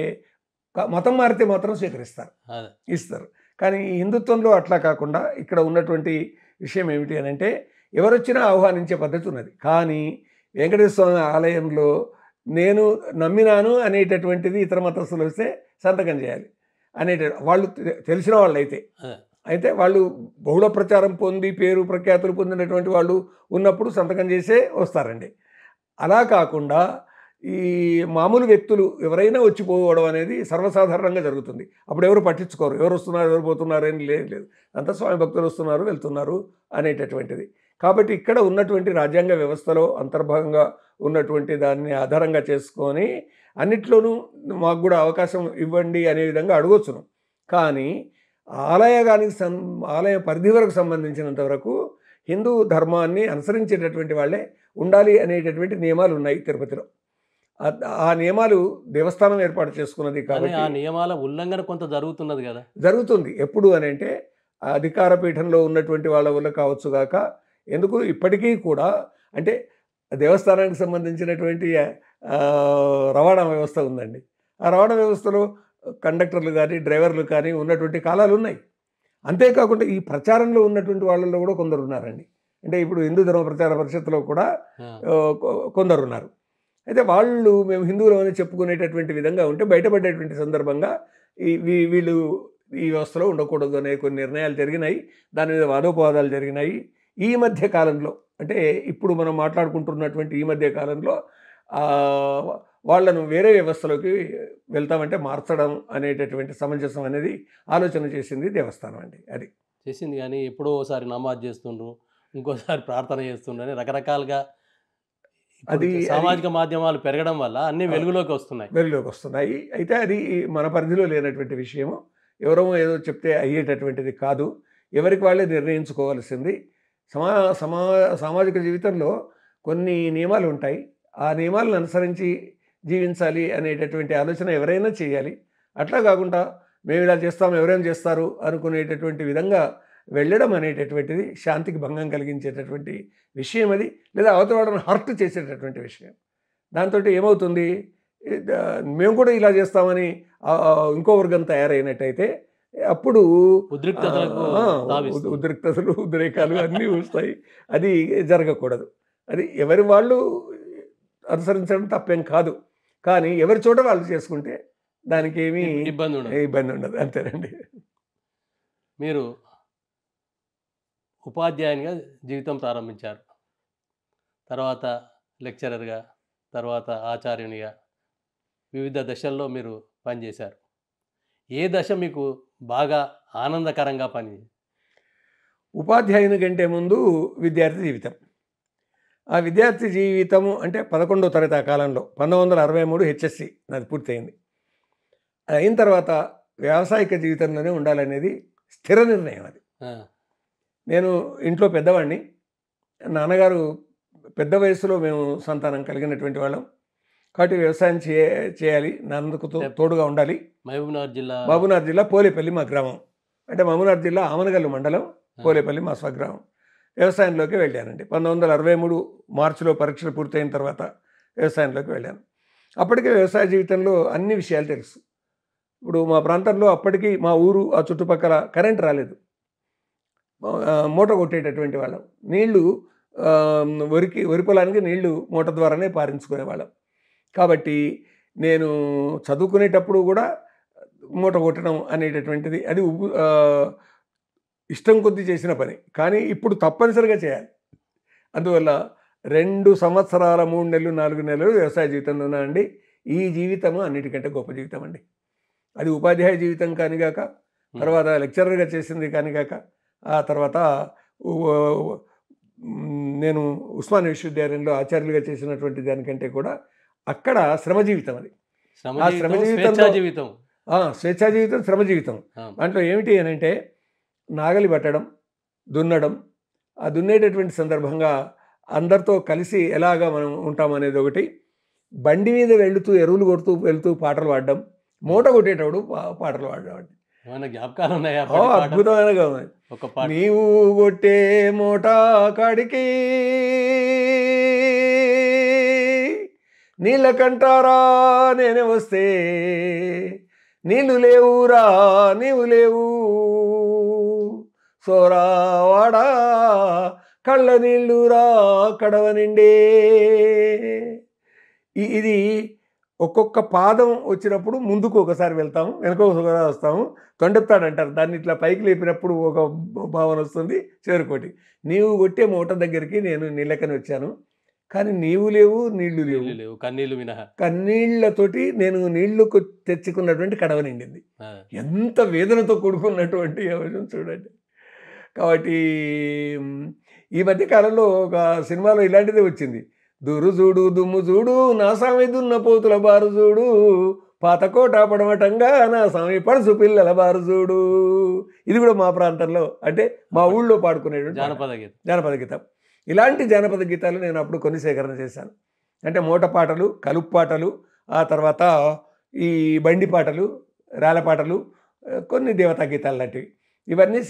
మతం మారితే మాత్రం స్వీకరిస్తారు, ఇస్తారు. కానీ హిందుత్వంలో అట్లా కాకుండా ఇక్కడ ఉన్నటువంటి విషయం ఏమిటి అని అంటే ఎవరొచ్చినా ఆహ్వానించే పద్ధతి ఉన్నది. కానీ వెంకటేశ్వర స్వామి ఆలయంలో నేను నమ్మినాను అనేటటువంటిది ఇతర మతస్థులు వస్తే సంతకం చేయాలి వాళ్ళు తెలిసిన వాళ్ళు అయితే వాళ్ళు బహుళ ప్రచారం పొంది పేరు ప్రఖ్యాతులు పొందినటువంటి వాళ్ళు ఉన్నప్పుడు సంతకం చేసే వస్తారండి. అలా కాకుండా ఈ మామూలు వ్యక్తులు ఎవరైనా వచ్చిపోవడం అనేది సర్వసాధారణంగా జరుగుతుంది. అప్పుడు ఎవరు పట్టించుకోరు, ఎవరు వస్తున్నారు ఎవరు పోతున్నారు అని లేదు. అంతా స్వామి భక్తులు వస్తున్నారు వెళ్తున్నారు అనేటటువంటిది. కాబట్టి ఇక్కడ ఉన్నటువంటి రాజ్యాంగ వ్యవస్థలో అంతర్భాగంగా ఉన్నటువంటి దాన్ని ఆధారంగా చేసుకొని అన్నిట్లోనూ మాకు కూడా అవకాశం ఇవ్వండి అనే విధంగా అడగొచ్చును. కానీ ఆలయ పరిధి వరకు సంబంధించినంత వరకు హిందూ ధర్మాన్ని అనుసరించేటటువంటి వాళ్ళే ఉండాలి అనేటటువంటి నియమాలు ఉన్నాయి తిరుపతిలో. ఆ నియమాలు దేవస్థానం ఏర్పాటు చేసుకున్నది కాబట్టి ఆ నియమాల ఉల్లంఘన కొంత జరుగుతున్నది కదా. జరుగుతుంది. ఎప్పుడు అని అంటే అధికార పీఠంలో ఉన్నటువంటి వాళ్ళ వల్ల కావచ్చు గాక, ఎందుకు ఇప్పటికీ కూడా అంటే దేవస్థానానికి సంబంధించినటువంటి రవాణా వ్యవస్థ ఉందండి. ఆ రవాణా వ్యవస్థలో కండక్టర్లు కానీ డ్రైవర్లు కానీ ఉన్నటువంటి కాలాలు ఉన్నాయి. అంతేకాకుండా ఈ ప్రచారంలో ఉన్నటువంటి వాళ్ళల్లో కూడా కొందరు ఉన్నారండి. అంటే ఇప్పుడు హిందూ ధర్మ ప్రచార పరిషత్తులో కూడా కొందరు ఉన్నారు. అయితే వాళ్ళు మేము హిందువులమని చెప్పుకునేటటువంటి విధంగా ఉంటే బయటపడేటువంటి సందర్భంగా వీళ్ళు ఈ వ్యవస్థలో ఉండకూడదు అనే కొన్ని నిర్ణయాలు జరిగినాయి. దాని మీద వాదోపవాదాలు జరిగినాయి. ఈ మధ్య కాలంలో అంటే ఇప్పుడు మనం మాట్లాడుకుంటున్నటువంటి ఈ మధ్య కాలంలో వాళ్ళను వేరే వ్యవస్థలోకి వెళ్తామంటే మార్చడం అనేటటువంటి సమంజసం అనేది ఆలోచన చేసింది దేవస్థానం అండి. అది చేసింది. కానీ ఎప్పుడో ఒకసారి నమాజ్ చేస్తుండ్రు, ఇంకోసారి ప్రార్థన చేస్తుండ్రు అని రకరకాలుగా అది సామాజిక మాధ్యమాలు పెరగడం వల్ల అన్ని వెలుగులోకి వస్తున్నాయి. అయితే అది మన పరిధిలో లేనటువంటి విషయము. ఎవరో ఏదో చెప్తే అయ్యేటటువంటిది కాదు. ఎవరికి వాళ్ళే నిర్ణయించుకోవాల్సింది. సామాజిక జీవితంలో కొన్ని నియమాలు ఉంటాయి. ఆ నియమాలను అనుసరించి జీవించాలి అనేటటువంటి ఆలోచన ఎవరైనా చేయాలి. అట్లా కాకుండా మేము ఇలా చేస్తాం ఎవరైనా చేస్తారు అనుకునేటటువంటి విధంగా వెళ్ళడం అనేటటువంటిది శాంతికి భంగం కలిగించేటటువంటి విషయం అది. లేదా అవతల హర్ట్ చేసేటటువంటి విషయం. దాంతో ఏమవుతుంది, మేము కూడా ఇలా చేస్తామని ఇంకో వర్గం తయారైనట్టయితే అప్పుడు ఉద్రిక్తతలు ఉద్రేకాలు అన్నీ వస్తాయి. అది జరగకూడదు. అది ఎవరి వాళ్ళు అనుసరించడం తప్పేం కాదు. కానీ ఎవరి చోట వాళ్ళు చేసుకుంటే దానికి ఏమీ ఇబ్బంది ఉండదు. అంతేనండి. మీరు ఉపాధ్యాయునిగా జీవితం ప్రారంభించారు. తర్వాత లెక్చరర్గా, తర్వాత ఆచార్యునిగా వివిధ దశల్లో మీరు పనిచేశారు. ఏ దశ మీకు బాగా ఆనందకరంగా ఉపాధ్యాయుని కంటే ముందు విద్యార్థి జీవితం. ఆ విద్యార్థి జీవితము అంటే 11వ తరగతి ఆ కాలంలో 1963 హెచ్ఎస్సి నాది పూర్తయింది. అయిన తర్వాత వ్యావసాయిక జీవితంలోనే ఉండాలనేది స్థిర నిర్ణయం. అది నేను ఇంట్లో పెద్దవాడిని. నాన్నగారు పెద్ద వయసులో మేము సంతానం కలిగినటువంటి వాళ్ళం కాబట్టి వ్యవసాయం చేయాలి, నాన్నకు తోడుగా ఉండాలి. మహబూబ్నగర్ జిల్లా పోలేపల్లి మా గ్రామం. అంటే మహబూబ్నగర్ జిల్లా ఆమనగల్లు మండలం, పోలేపల్లి మా స్వగ్రామం. వ్యవసాయంలోకి వెళ్ళానండి. 1963 మార్చిలో పరీక్షలు పూర్తయిన తర్వాత వ్యవసాయంలోకి వెళ్ళాను. అప్పటికే వ్యవసాయ జీవితంలో అన్ని విషయాలు తెలుసు. ఇప్పుడు మా ప్రాంతంలో అప్పటికి మా ఊరు ఆ చుట్టుపక్కల కరెంట్ రాలేదు. మూట కొట్టేటటువంటి వాళ్ళం. నీళ్లు వరి పొలానికి నీళ్లు మూట ద్వారానే పారించుకునేవాళ్ళం. కాబట్టి నేను చదువుకునేటప్పుడు కూడా మూట కొట్టడం అనేటటువంటిది అది ఇష్టం కొద్దీ చేసిన పని. కానీ ఇప్పుడు తప్పనిసరిగా చేయాలి. అందువల్ల 2 సంవత్సరాల 3 నెలలు 4 నెలలు వ్యవసాయ జీవితంలో ఉన్నానండి. ఈ జీవితం అన్నిటికంటే గొప్ప జీవితం అండి. అది ఉపాధ్యాయ జీవితం కానిగాక, తర్వాత లెక్చరర్గా చేసింది కానిగాక, ఆ తర్వాత నేను ఉస్మానియా విశ్వవిద్యాలయంలో ఆచార్యులుగా చేసినటువంటి దానికంటే కూడా అక్కడ శ్రమ జీవితం అది. ఆ శ్రమ జీవితం స్వేచ్ఛా జీవితం, శ్రమ జీవితం. దాంట్లో ఏమిటి అని అంటే నాగలి పట్టడం, దున్నడం, ఆ దున్నేటటువంటి సందర్భంగా అందరితో కలిసి ఎలాగా మనం ఉంటామనేది ఒకటి, బండి మీద వెళుతూ ఎరువులు కొడుతూ వెళుతూ పాటలు పాడడం, మూట కొట్టేటప్పుడు పాటలు పాడడం. జ్ఞాపకాలు ఉన్నాయా? అద్భుతమైనగా ఉన్నాయి. నీవు కొట్టే మూట కాడికి నీళ్ళ కంటారా నేనే వస్తే, నీళ్ళు లేవురా నీవు లేవు, సోరావాడా కళ్ళ నీళ్ళురా కడవ నిండే. ఇది ఒక్కొక్క పాదం వచ్చినప్పుడు ముందుకు ఒకసారి వెళ్తాము, వెనక ఒకసారి వస్తాము. తొండెప్తాడంటారు దాన్ని. ఇట్లా పైకి లేపినప్పుడు ఒక భావన వస్తుంది, చేరుకోటి. నీవు కొట్టే మూట దగ్గరికి నేను నీళ్ళకని వచ్చాను, కానీ నీవు లేవు నీళ్లు లేవు, కన్నీళ్ళు మినహా. కన్నీళ్లతోటి నేను నీళ్లు తెచ్చుకున్నటువంటి కడవ నిండింది. ఎంత వేదనతో కూడుకున్నటువంటి అంశం చూడండి. కాబట్టి ఈ మధ్య కాలంలో ఒక సినిమాలో ఇలాంటిదే వచ్చింది. దురు చూడు దుమ్ము చూడు నా సామి దున్న పోతుల బారు చూడు, పాతకోట పడమటంగా నా సామి పడుసు పిల్లల బారు చూడు. ఇది కూడా మా ప్రాంతంలో, అంటే మా ఊళ్ళో పాడుకునేటువంటి జానపద గీతం. ఇలాంటి జానపద గీతాలు నేను అప్పుడు కొన్ని సేకరణ చేశాను. అంటే మూట పాటలు, కలుపు పాటలు, ఆ తర్వాత ఈ బండి పాటలు, రాళ్ళ పాటలు, కొన్ని దేవతా గీతాలు లాంటివి, ఇవన్నీ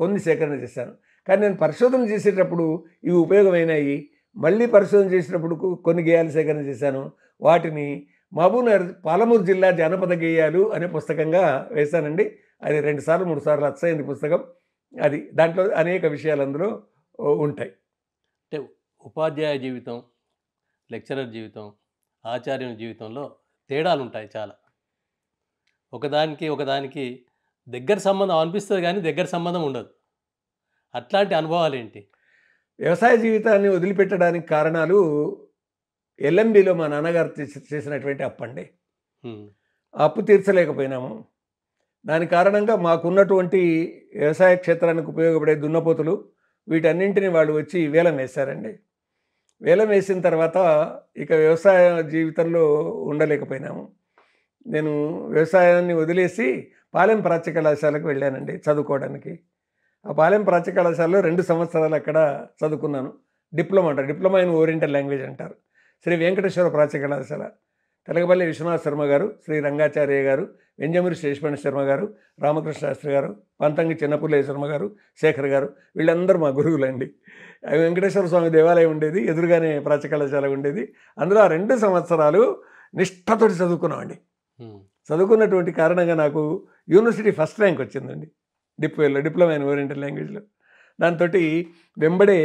కొన్ని సేకరణ చేశాను. కానీ నేను పరిశోధన చేసేటప్పుడు ఇవి ఉపయోగమైనాయి. మళ్ళీ పరిశోధన చేసినప్పుడు కొన్ని గేయాలు సేకరణ చేశాను. వాటిని మహబూబ్నగర్ పాలమూరు జిల్లా జానపద గేయాలు అనే పుస్తకంగా వేశానండి. అది 2 సార్లు 3 సార్లు అచ్చయింది పుస్తకం. అది దాంట్లో అనేక విషయాలు అందులో ఉంటాయి. అంటే ఉపాధ్యాయ జీవితం, లెక్చరర్ జీవితం, ఆచార్యుని జీవితంలో తేడాలు ఉంటాయి చాలా. ఒకదానికి దగ్గర సంబంధం అనిపిస్తుంది కానీ దగ్గర సంబంధం ఉండదు. అట్లాంటి అనుభవాలు ఏంటి? వ్యవసాయ జీవితాన్ని వదిలిపెట్టడానికి కారణాలు ఎల్ఎంబిలో మా నాన్నగారు చేసినటువంటి అప్పండి. అప్పు తీర్చలేకపోయినాము. దాని కారణంగా మాకున్నటువంటి వ్యవసాయ క్షేత్రానికి ఉపయోగపడే దున్నపోతులు వీటన్నింటినీ వాళ్ళు వచ్చి వేలం వేశారండి. వేలం వేసిన తర్వాత ఇక వ్యవసాయ జీవితంలో ఉండలేకపోయినాము. నేను వ్యవసాయాన్ని వదిలేసి పాలెం ప్రాచ్య కళాశాలకు వెళ్ళానండి చదువుకోవడానికి. ఆ పాలెం ప్రాచ్య కళాశాలలో 2 సంవత్సరాలు అక్కడ చదువుకున్నాను. డిప్లొమా ఇన్ ఓరియంటల్ లాంగ్వేజ్ అంటారు. శ్రీ వెంకటేశ్వర ప్రాచ్య కళాశాల. తెలగపల్లి విశ్వనాథ శర్మ గారు, శ్రీ రంగాచార్య గారు, వెంజమూరి శేషమణి శర్మ గారు, రామకృష్ణ శాస్త్రి గారు, పంతంగి చిన్నపుల్లయ్య శర్మ గారు, శేఖర్ గారు, వీళ్ళందరూ మా గురువులండి. వెంకటేశ్వర స్వామి దేవాలయం ఉండేది, ఎదురుగానే ప్రాచ్య కళాశాల ఉండేది. అందులో ఆ 2 సంవత్సరాలు నిష్ఠతోటి చదువుకున్నామండి. చదువుకున్నటువంటి కారణంగా నాకు యూనివర్సిటీ ఫస్ట్ ర్యాంక్ వచ్చిందండి డిప్లొమా ఇన్ ఓరియంటల్ లాంగ్వేజ్లో. దాంతో వెంబడే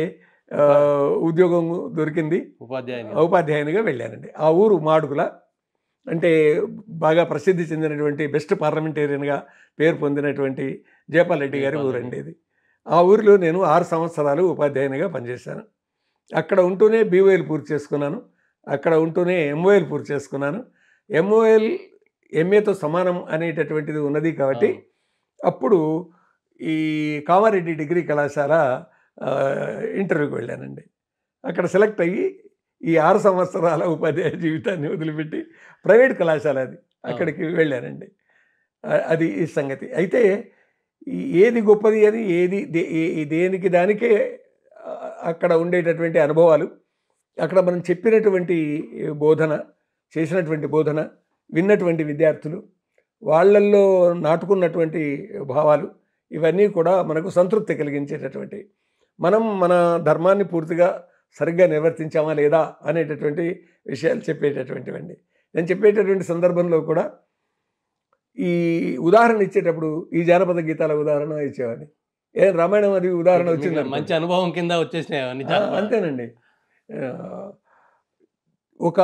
ఉద్యోగం దొరికింది, ఉపాధ్యాయునిగా వెళ్ళానండి. ఆ ఊరు మాడుగుల, అంటే బాగా ప్రసిద్ధి చెందినటువంటి బెస్ట్ పార్లమెంటేరియన్గా పేరు పొందినటువంటి జయపాల్ రెడ్డి గారి ఊరండి ఇది. ఆ ఊరిలో నేను 6 సంవత్సరాలు ఉపాధ్యాయునిగా పనిచేశాను. అక్కడ ఉంటూనే బీఓఎల్ పూర్తి చేసుకున్నాను, అక్కడ ఉంటూనే ఎంఓఎల్ పూర్తి చేసుకున్నాను. ఎంఓఎల్ ఎంఏతో సమానం అనేటటువంటిది ఉన్నది కాబట్టి అప్పుడు ఈ కామారెడ్డి డిగ్రీ కళాశాల ఇంటర్వ్యూకి వెళ్ళానండి. అక్కడ సెలెక్ట్ అయ్యి ఈ 6 సంవత్సరాల ఉపాధ్యాయ జీవితాన్ని వదిలిపెట్టి ప్రైవేట్ కళాశాల అది, అక్కడికి వెళ్ళానండి. అది ఈ సంగతి. అయితే ఏది గొప్పది అని దేనికి దానికే అక్కడ ఉండేటటువంటి అనుభవాలు, అక్కడ మనం చెప్పినటువంటి బోధన, చేసినటువంటి బోధన, విన్నటువంటి విద్యార్థులు, వాళ్ళల్లో నాటుకున్నటువంటి భావాలు, ఇవన్నీ కూడా మనకు సంతృప్తి కలిగించేటటువంటి, మనం మన ధర్మాన్ని పూర్తిగా సరిగ్గా నిర్వర్తించామా లేదా అనేటటువంటి విషయాలు చెప్పేటటువంటివండి. నేను చెప్పేటటువంటి సందర్భంలో కూడా ఈ ఉదాహరణ ఇచ్చేటప్పుడు ఈ జానపద గీతాల ఉదాహరణ ఇచ్చేవాడిని. ఏం రామాయణం అది ఉదాహరణ మీకు వచ్చింది మంచి అనుభవం కింద వచ్చేసినాయి అవన్నీ జానపద. అంతేనండి. ఒక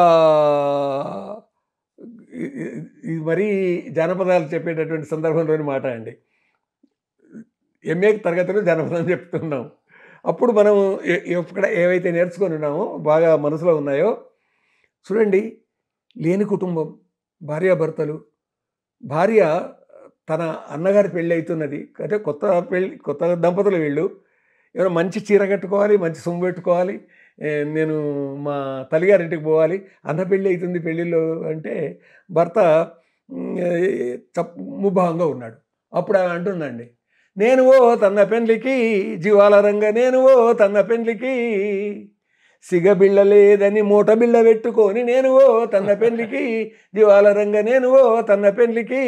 ఇది మరీ జానపదాలు చెప్పేటటువంటి సందర్భంలోని మాట అండి. ఎంఏ తరగతిలో జానపదం చెప్తున్నాం. అప్పుడు మనం ఎక్కడ ఏవైతే నేర్చుకొని ఉన్నామో బాగా మనసులో ఉన్నాయో చూడండి. లేని కుటుంబం, భార్యాభర్తలు, భార్య తన అన్నగారి పెళ్ళి అవుతున్నది అంటే కొత్త దంపతులు వీళ్ళు. ఏమైనా మంచి చీర కట్టుకోవాలి, మంచి సొమ్ము పెట్టుకోవాలి, నేను మా తల్లిగారింటికి పోవాలి, అన్న పెళ్ళి అవుతుంది పెళ్ళిళ్ళు అంటే భర్త ముభావంగా ఉన్నాడు. అప్పుడు ఆమె అంటుందండి, నేను ఓ తన్న పెండ్లికి జీవాల రంగ, నేను ఓ తన్న పెండ్లికి సిగబిళ్ళ లేదని మూట బిళ్ళ పెట్టుకొని, నేను ఓ తన్న పెండ్లికి జీవాల రంగ, నేను ఓ తన్న పెండ్లికి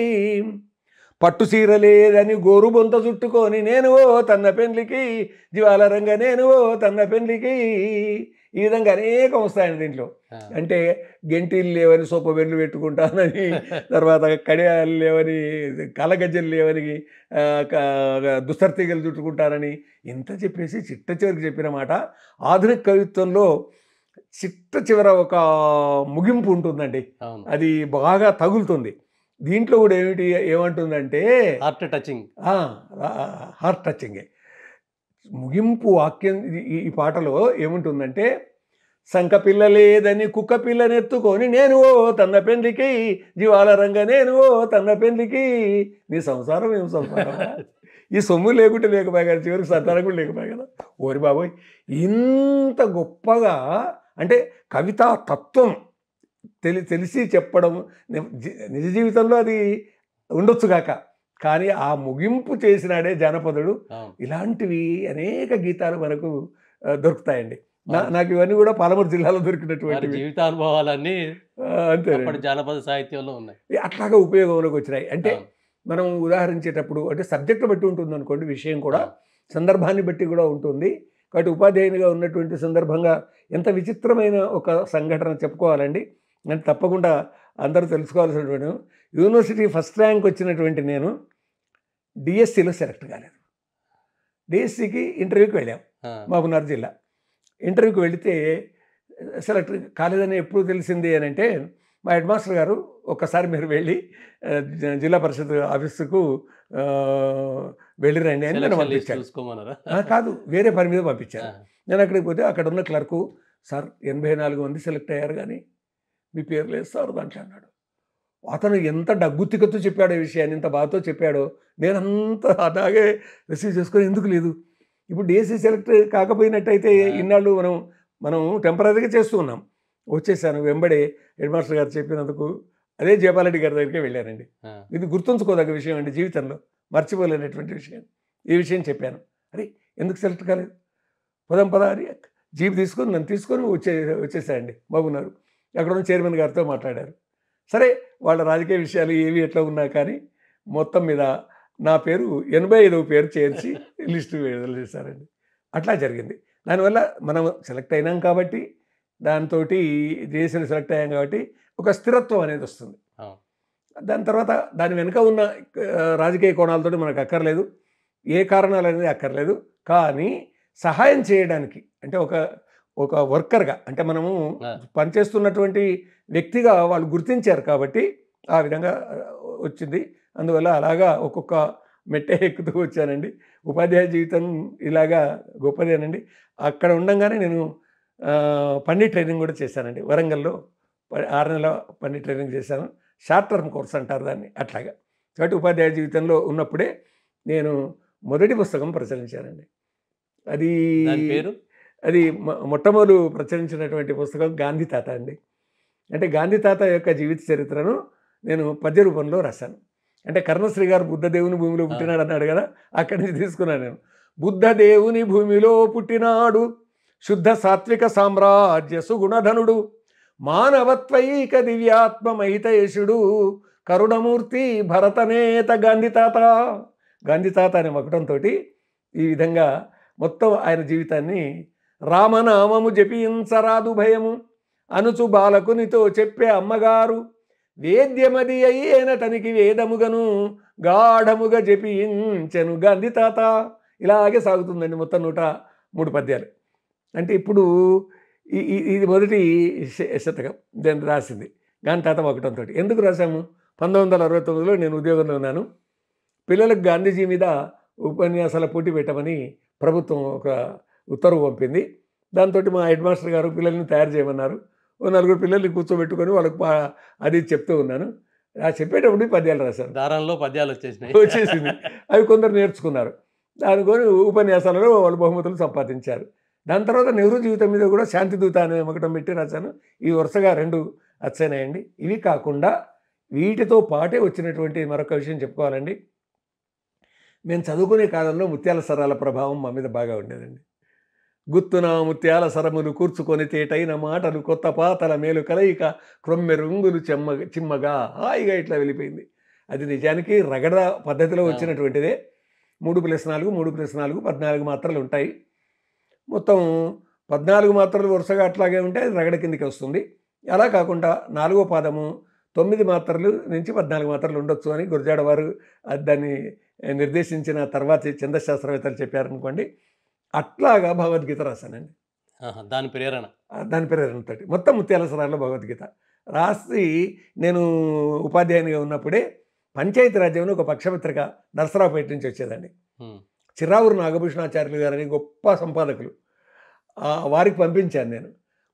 పట్టు చీర లేదని గోరు బొంత చుట్టుకొని, నేను ఓ తన్న పెండ్లికి జీవాల రంగ, నేను ఓ తన్న పెండ్లికి. ఈ విధంగా అనేకం వస్తాయండి దీంట్లో. అంటే గెంటీలు లేవని సోప బెండ్లు పెట్టుకుంటానని, తర్వాత కడియాలు లేవని, కాలగజ్జలు లేవని, దుస్తర్తీగలు చుట్టుకుంటానని ఇంత చెప్పేసి చిట్ట చివరికి చెప్పిన మాట ఆధునిక కవిత్వంలో చిట్ట చివర ఒక ముగింపు ఉంటుందండి. అది బాగా తగులుతుంది. దీంట్లో కూడా ఏమంటుందంటే హార్ట్ టచింగే ముగింపు వాక్యం. ఈ పాటలో ఏముంటుందంటే, సంక పిల్ల లేదని కుక్క పిల్లనెత్తుకొని, నేను ఓ తన్న పెండ్లికి జీవాల రంగ, నేను ఓ తన్న పెండ్లికి. నీ సంసారం ఏం సంసారం, ఈ సొమ్ము లేకుంటే లేకపోయా కదా, చివరికి సంతానం కూడా లేకపోయా కదా. ఓరి బాబోయ్, ఇంత గొప్పగా అంటే కవితా తత్వం తెలిసి చెప్పడం నిజ జీవితంలో అది ఉండొచ్చు కాక, కానీ ఆ ముగింపు చేసినాడే జానపదుడు. ఇలాంటివి అనేక గీతాలు మనకు దొరుకుతాయండి. నాకు ఇవన్నీ కూడా పాలమూరు జిల్లాలో దొరికినటువంటి జీవితానుభవాలన్నీ అంతే జానపద సాహిత్యంలో ఉన్నాయి. అట్లాగా ఉపయోగంలోకి వచ్చినాయి. అంటే మనం ఉదాహరించేటప్పుడు అంటే సబ్జెక్ట్ బట్టి ఉంటుంది అనుకోండి, విషయం కూడా సందర్భాన్ని బట్టి కూడా ఉంటుంది. కాబట్టి ఉపాధ్యాయునిగా ఉన్నటువంటి సందర్భంగా ఎంత విచిత్రమైన ఒక సంఘటన చెప్పుకోవాలండి. అంటే తప్పకుండా అందరూ తెలుసుకోవాల్సినటువంటి, యూనివర్సిటీ ఫస్ట్ ర్యాంక్ వచ్చినటువంటి నేను డిఎస్సిలో సెలెక్ట్ కాలేదు. డిఎస్సికి ఇంటర్వ్యూకి వెళ్ళాం, మహబూబ్నగర్ జిల్లా. ఇంటర్వ్యూకి వెళితే సెలెక్ట్ కాలేదని ఎప్పుడు తెలిసింది అని అంటే, మా హెడ్ మాస్టర్ గారు ఒక్కసారి మీరు వెళ్ళి జిల్లా పరిషత్ ఆఫీసుకు వెళ్ళిరండి అని నన్ను పంపించారు. కాదు, వేరే పని మీద పంపించారు. నేను అక్కడికి పోతే అక్కడ ఉన్న క్లర్కు, సార్ 84 మంది సెలెక్ట్ అయ్యారు కానీ మీ పేరు లేదు సార్ దాంట్లో అన్నాడు. అతను ఎంత డగ్గుత్తికతో చెప్పాడో ఈ విషయాన్ని, ఎంత బాధతో చెప్పాడో నేనంత అలాగే రిసీవ్ చేసుకొని, ఎందుకు లేదు ఇప్పుడు డిఎస్సి సెలెక్ట్ కాకపోయినట్టయితే ఇన్నాళ్ళు మనం టెంపరీగా చేస్తూ ఉన్నాం. వచ్చేసాను వెంబడే హెడ్ మాస్టర్ గారు చెప్పినందుకు అదే జయపాలరెడ్డి గారి దగ్గరికి వెళ్ళానండి. ఇది గుర్తుంచుకోదగ్గ విషయం అండి, జీవితంలో మర్చిపోలేనటువంటి విషయం. ఈ విషయం చెప్పాను. అరే ఎందుకు సెలెక్ట్ కాలేదు, పద అని జీప్ తీసుకొని నన్ను తీసుకొని వచ్చేసాయండి మహబూబ్నగర్. అక్కడ ఉన్న చైర్మన్ గారితో మాట్లాడారు. సరే వాళ్ళ రాజకీయ విషయాలు ఏవి ఎట్లా ఉన్నా కానీ మొత్తం మీద నా పేరు 85వ పేరు చేర్చి లిస్టు విడుదల చేశారండి. అట్లా జరిగింది. దానివల్ల మనం సెలెక్ట్ అయినాం కాబట్టి, దాంతో దేశంలో సెలెక్ట్ అయ్యాం కాబట్టి ఒక స్థిరత్వం అనేది వస్తుంది. దాని తర్వాత దాని వెనుక ఉన్న రాజకీయ కోణాలతో మనకు అక్కర్లేదు, ఏ కారణాలు అనేది అక్కర్లేదు. కానీ సహాయం చేయడానికి అంటే ఒక వర్కర్గా అంటే మనము పనిచేస్తున్నటువంటి వ్యక్తిగా వాళ్ళు గుర్తించారు కాబట్టి ఆ విధంగా వచ్చింది. అందువల్ల అలాగా ఒక్కొక్క మెట్టే ఎక్కుతూ వచ్చానండి. ఉపాధ్యాయ జీవితం ఇలాగా గొప్పదేనండి. అక్కడ ఉండగానే నేను పండిట్ ట్రైనింగ్ కూడా చేశానండి. వరంగల్లో 6 నెలల పండిట్ ట్రైనింగ్ చేశాను. షార్ట్ టర్మ్ కోర్స్ అంటారు దాన్ని. అట్లాగా కాబట్టి ఉపాధ్యాయ జీవితంలో ఉన్నప్పుడే నేను మొదటి పుస్తకం ప్రచురించానండి. అది మొట్టమొదలు ప్రచురించినటువంటి పుస్తకం గాంధీ తాత అండి. అంటే గాంధీ తాత యొక్క జీవిత చరిత్రను నేను పద్య రూపంలో రాశాను. అంటే కర్ణశ్రీ గారు బుద్ధదేవుని భూమిలో పుట్టినాడు అన్నాడు కదా, అక్కడి నుంచి తీసుకున్నాను నేను. బుద్ధదేవుని భూమిలో పుట్టినాడు, శుద్ధ సాత్విక సామ్రాజ్య సుగుణధనుడు, మానవత్వైక దివ్యాత్మ మహితయేషుడు, కరుణమూర్తి భరతనేత గాంధీ తాత అనే మకుటంతో ఈ విధంగా మొత్తం ఆయన జీవితాన్ని రామనామము జపించరాదు భయము అనుచు బాలకునితో చెప్పే అమ్మగారు, వేద్యమది అయ్యేన తనికి వేదముగను గాఢముగా జపించెను గాంధీ తాత. ఇలాగే సాగుతుందండి మొత్తం 103 పద్యాలు. అంటే ఇప్పుడు ఇది మొదటి శతకం నేను రాసింది గాంధాతం 1 ఎందుకు రాశాము? 1969లో నేను ఉద్యోగంలో ఉన్నాను. పిల్లలకు గాంధీజీ మీద ఉపన్యాసాల పోటీ పెట్టమని ప్రభుత్వం ఒక ఉత్తర్వు పంపింది. దాంతో మా హెడ్ మాస్టర్ గారు పిల్లల్ని తయారు చేయమన్నారు. ఓ 4 పిల్లల్ని కూర్చోబెట్టుకొని వాళ్ళకి అది చెప్తూ ఉన్నాను. చెప్పేటప్పుడు పద్యాలు రాశాను. దారంలో పద్యాలు వచ్చేసింది. అవి కొందరు నేర్చుకున్నారు. దానికొని ఉపన్యాసాలలో వాళ్ళు బహుమతులు సంపాదించారు. దాని తర్వాత నెహ్రూ జీవితం మీద కూడా శాంతిదూత అనే ఒకటం పెట్టి రాశాను. ఈ వరుసగా 2 వచ్చాయండి. ఇవి కాకుండా వీటితో పాటే వచ్చినటువంటి మరొక విషయం చెప్పుకోవాలండి. మేము చదువుకునే కాలంలో ముత్యాల సరాల ప్రభావం మా మీద బాగా ఉండేదండి. గుత్తున ముత్యాల సరములు కూర్చుకొని తేటైన మాటలు కొత్త పాతల మేలు కలయిక క్రొమ్మె రుంగులు చిమ్మగా హాయిగా ఇట్లా వెళ్ళిపోయింది. అది నిజానికి రగడ పద్ధతిలో వచ్చినటువంటిదే. 3+4 3+4 14 మాత్రలు ఉంటాయి. మొత్తం 14 మాత్రలు వరుసగా అట్లాగే ఉంటే అది రగడ కిందికి వస్తుంది. అలా కాకుండా 4వ పాదము 9 మాత్రలు నుంచి 14 మాత్రలు ఉండొచ్చు అని గురజాడ వారు దాన్ని నిర్దేశించిన తర్వాత ఛందశాస్త్రవేత్తలు చెప్పారనుకోండి. అట్లాగా భగవద్గీత రాశానండి. దాని ప్రేరణతోటి మొత్తం ముత్యాల సరాల్లో భగవద్గీత రాసి నేను ఉపాధ్యాయునిగా ఉన్నప్పుడే పంచాయతీ రాజ్యంలో ఒక పక్షపత్రిక నరసరావుపేట నుంచి వచ్చేదండి. చిరావూరు నాగభూషణాచార్యులు గారని గొప్ప సంపాదకులు, వారికి పంపించాను నేను.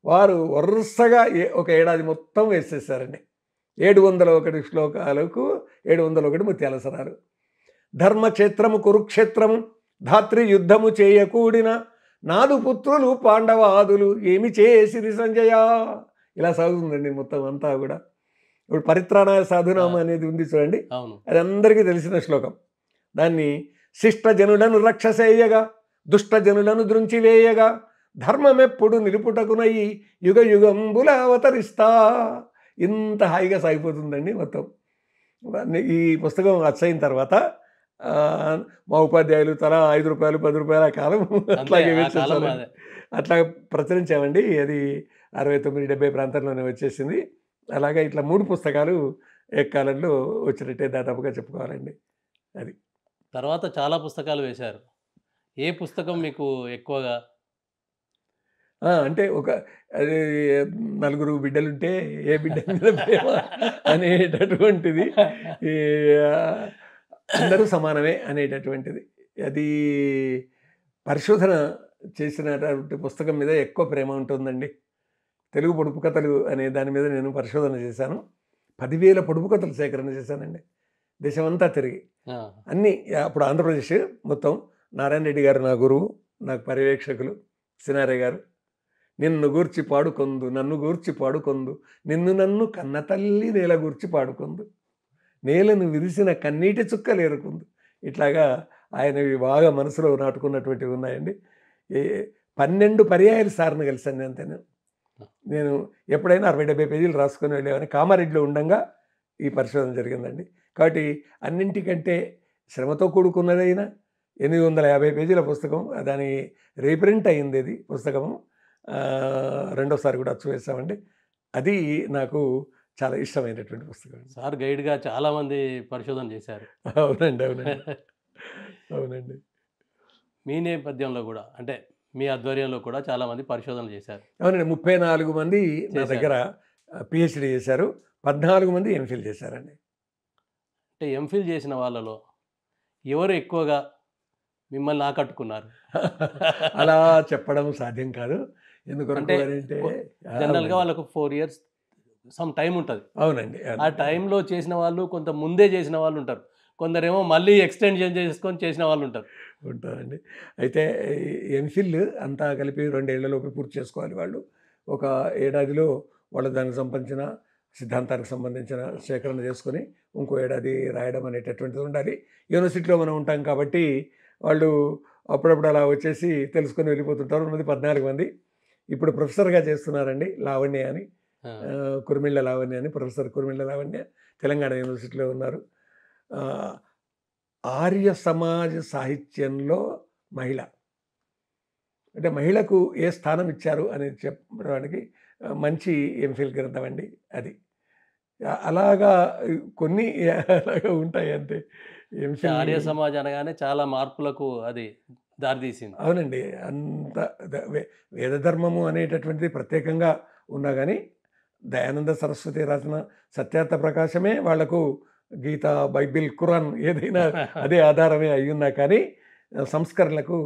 వారు వరుసగా ఒక ఏడాది మొత్తం వేసేసారండి. 701 శ్లోకాలకు 701 ముత్యాల సరాలు. ధర్మక్షేత్రము కురుక్షేత్రము ధాత్రి యుద్ధము చేయకూడిన 4 పుత్రులు పాండవాదులు ఏమి చేసిరి సంజయ. ఇలా సాగుతుందండి మొత్తం అంతా కూడా. ఇప్పుడు పరిత్రాణాయ సాధునామ అనేది ఉంది చూడండి, అది అందరికీ తెలిసిన శ్లోకం. దాన్ని శిష్టజనులను రక్షసేయగా దుష్టజనులను దృంచివేయగా ధర్మమెప్పుడు నిలుపుటకునయి యుగ యుగంబుల అవతరిస్తా. ఇంత హాయిగా సాగిపోతుందండి మొత్తం. ఈ పుస్తకం వచ్చయిన తర్వాత మా ఉపాధ్యాయులు తలా 5 రూపాయలు 10 రూపాయల కాలం అట్లాగే వేసేసారు. అట్లా ప్రచురించామండి. అది 69-70 ప్రాంతంలోనే వచ్చేసింది. అలాగా ఇట్లా 3 పుస్తకాలు ఏకాలంలో వచ్చినట్టే దాదాపుగా చెప్పుకోవాలండి. అది తర్వాత చాలా పుస్తకాలు వేశారు. ఏ పుస్తకం మీకు ఎక్కువగా? అంటే ఒక అది 4 బిడ్డలుంటే ఏ బిడ్డ మీద ప్రేమ అనేటటువంటిది, అందరూ సమానమే అనేటటువంటిది. అది పరిశోధన చేసినటువంటి పుస్తకం మీద ఎక్కువ ప్రేమ ఉంటుందండి. తెలుగు పొడుపు కథలు అనే దాని మీద నేను పరిశోధన చేశాను. 10,000 పొడుపు కథలు సేకరణ చేశానండి దేశమంతా తిరిగి. అన్నీ అప్పుడు ఆంధ్రప్రదేశ్ మొత్తం. నారాయణ రెడ్డి గారు నా గురువు, నాకు పర్యవేక్షకులు. సినారే గారు నిన్ను గూర్చి పాడుకొందు నన్ను గూర్చి పాడుకొందు నిన్ను నన్ను కన్న తల్లి నేల గూర్చి పాడుకొందు నేలను విరిసిన కన్నీటి చుక్కలు ఏరుకుందు. ఇట్లాగా ఆయనవి బాగా మనసులో నాటుకున్నటువంటివి ఉన్నాయండి. 12 పర్యాయాలు సార్ని కలిశాను అంతేను. నేను ఎప్పుడైనా 60-70 పేజీలు రాసుకొని వెళ్ళేవాని. కామారెడ్డిలో ఉండంగా ఈ పరిశోధన జరిగిందండి. కాబట్టి అన్నింటికంటే శ్రమతో కూడుకున్నదైనా 850 పేజీల పుస్తకం. దాని రీప్రింట్ అయింది అది పుస్తకము. రెండోసారి కూడా అచ్చు వేసామండి. అది నాకు చాలా ఇష్టమైనటువంటి పుస్తకం. సార్ గైడ్గా చాలామంది పరిశోధన చేశారు. అవునండి, అవునండి, అవునండి. మీ నేపథ్యంలో కూడా అంటే మీ ఆధ్వర్యంలో కూడా చాలామంది పరిశోధన చేశారు. అవునండి. 34 మంది నా దగ్గర పిహెచ్డి చేశారు. 14 మంది ఎంఫిల్ చేశారండి. అంటే ఎంఫిల్ చేసిన వాళ్ళలో ఎవరు ఎక్కువగా మిమ్మల్ని ఆకట్టుకున్నారు? అలా చెప్పడం సాధ్యం కాదు. ఎందుకంటే జనరల్గా వాళ్ళకు 4 years సమ్ టైం ఉంటుంది. అవునండి. ఆ టైంలో చేసిన వాళ్ళు కొంత ముందే చేసిన వాళ్ళు ఉంటారు, కొందరేమో మళ్ళీ ఎక్స్టెన్షన్ చేసుకొని చేసిన వాళ్ళు ఉంటారండి. అయితే ఎంఫిల్ అంతా కలిపి 2 ఏళ్లలోపు పూర్తి చేసుకోవాలి వాళ్ళు. ఒక ఏడాదిలో వాళ్ళు దానికి సంబంధించిన సిద్ధాంతానికి సంబంధించిన సేకరణ చేసుకొని ఇంకో ఏడాది రాయడం అనేటటువంటిది ఉండాలి. యూనివర్సిటీలో మనం ఉంటాం కాబట్టి వాళ్ళు అప్పుడప్పుడు అలా వచ్చేసి తెలుసుకొని వెళ్ళిపోతుంటారు. ఉన్నది 14 మంది. ఇప్పుడు ప్రొఫెసర్గా చేస్తున్నారండి లావణ్య అని, కుర్మిళ్ళ లావణ్య అని, ప్రొఫెసర్ కుర్మిళ్ళ లావణ్య తెలంగాణ యూనివర్సిటీలో ఉన్నారు. ఆర్య సమాజ సాహిత్యంలో మహిళ అంటే మహిళకు ఏ స్థానం ఇచ్చారు అనేది చెప్పడానికి మంచి ఎంఫిల్ గ్రంథం అండి అది. అలాగా కొన్ని అలాగా ఉంటాయి అంతే. ఈ అంటే అంశాలు ఆర్య సమాజ్ అనగానే చాలా మార్పులకు అది దారితీసింది. అవునండి. అంత వేద ధర్మము అనేటటువంటిది ప్రత్యేకంగా ఉన్నా గానీ, దయానంద సరస్వతి రాసిన సత్యార్థ ప్రకాశమే వాళ్లకు గీత, బైబిల్, ఖురాన్ ఏదైనా అదే ఆధారమే అయ్యున్నా కానీ, సంస్కరణలకు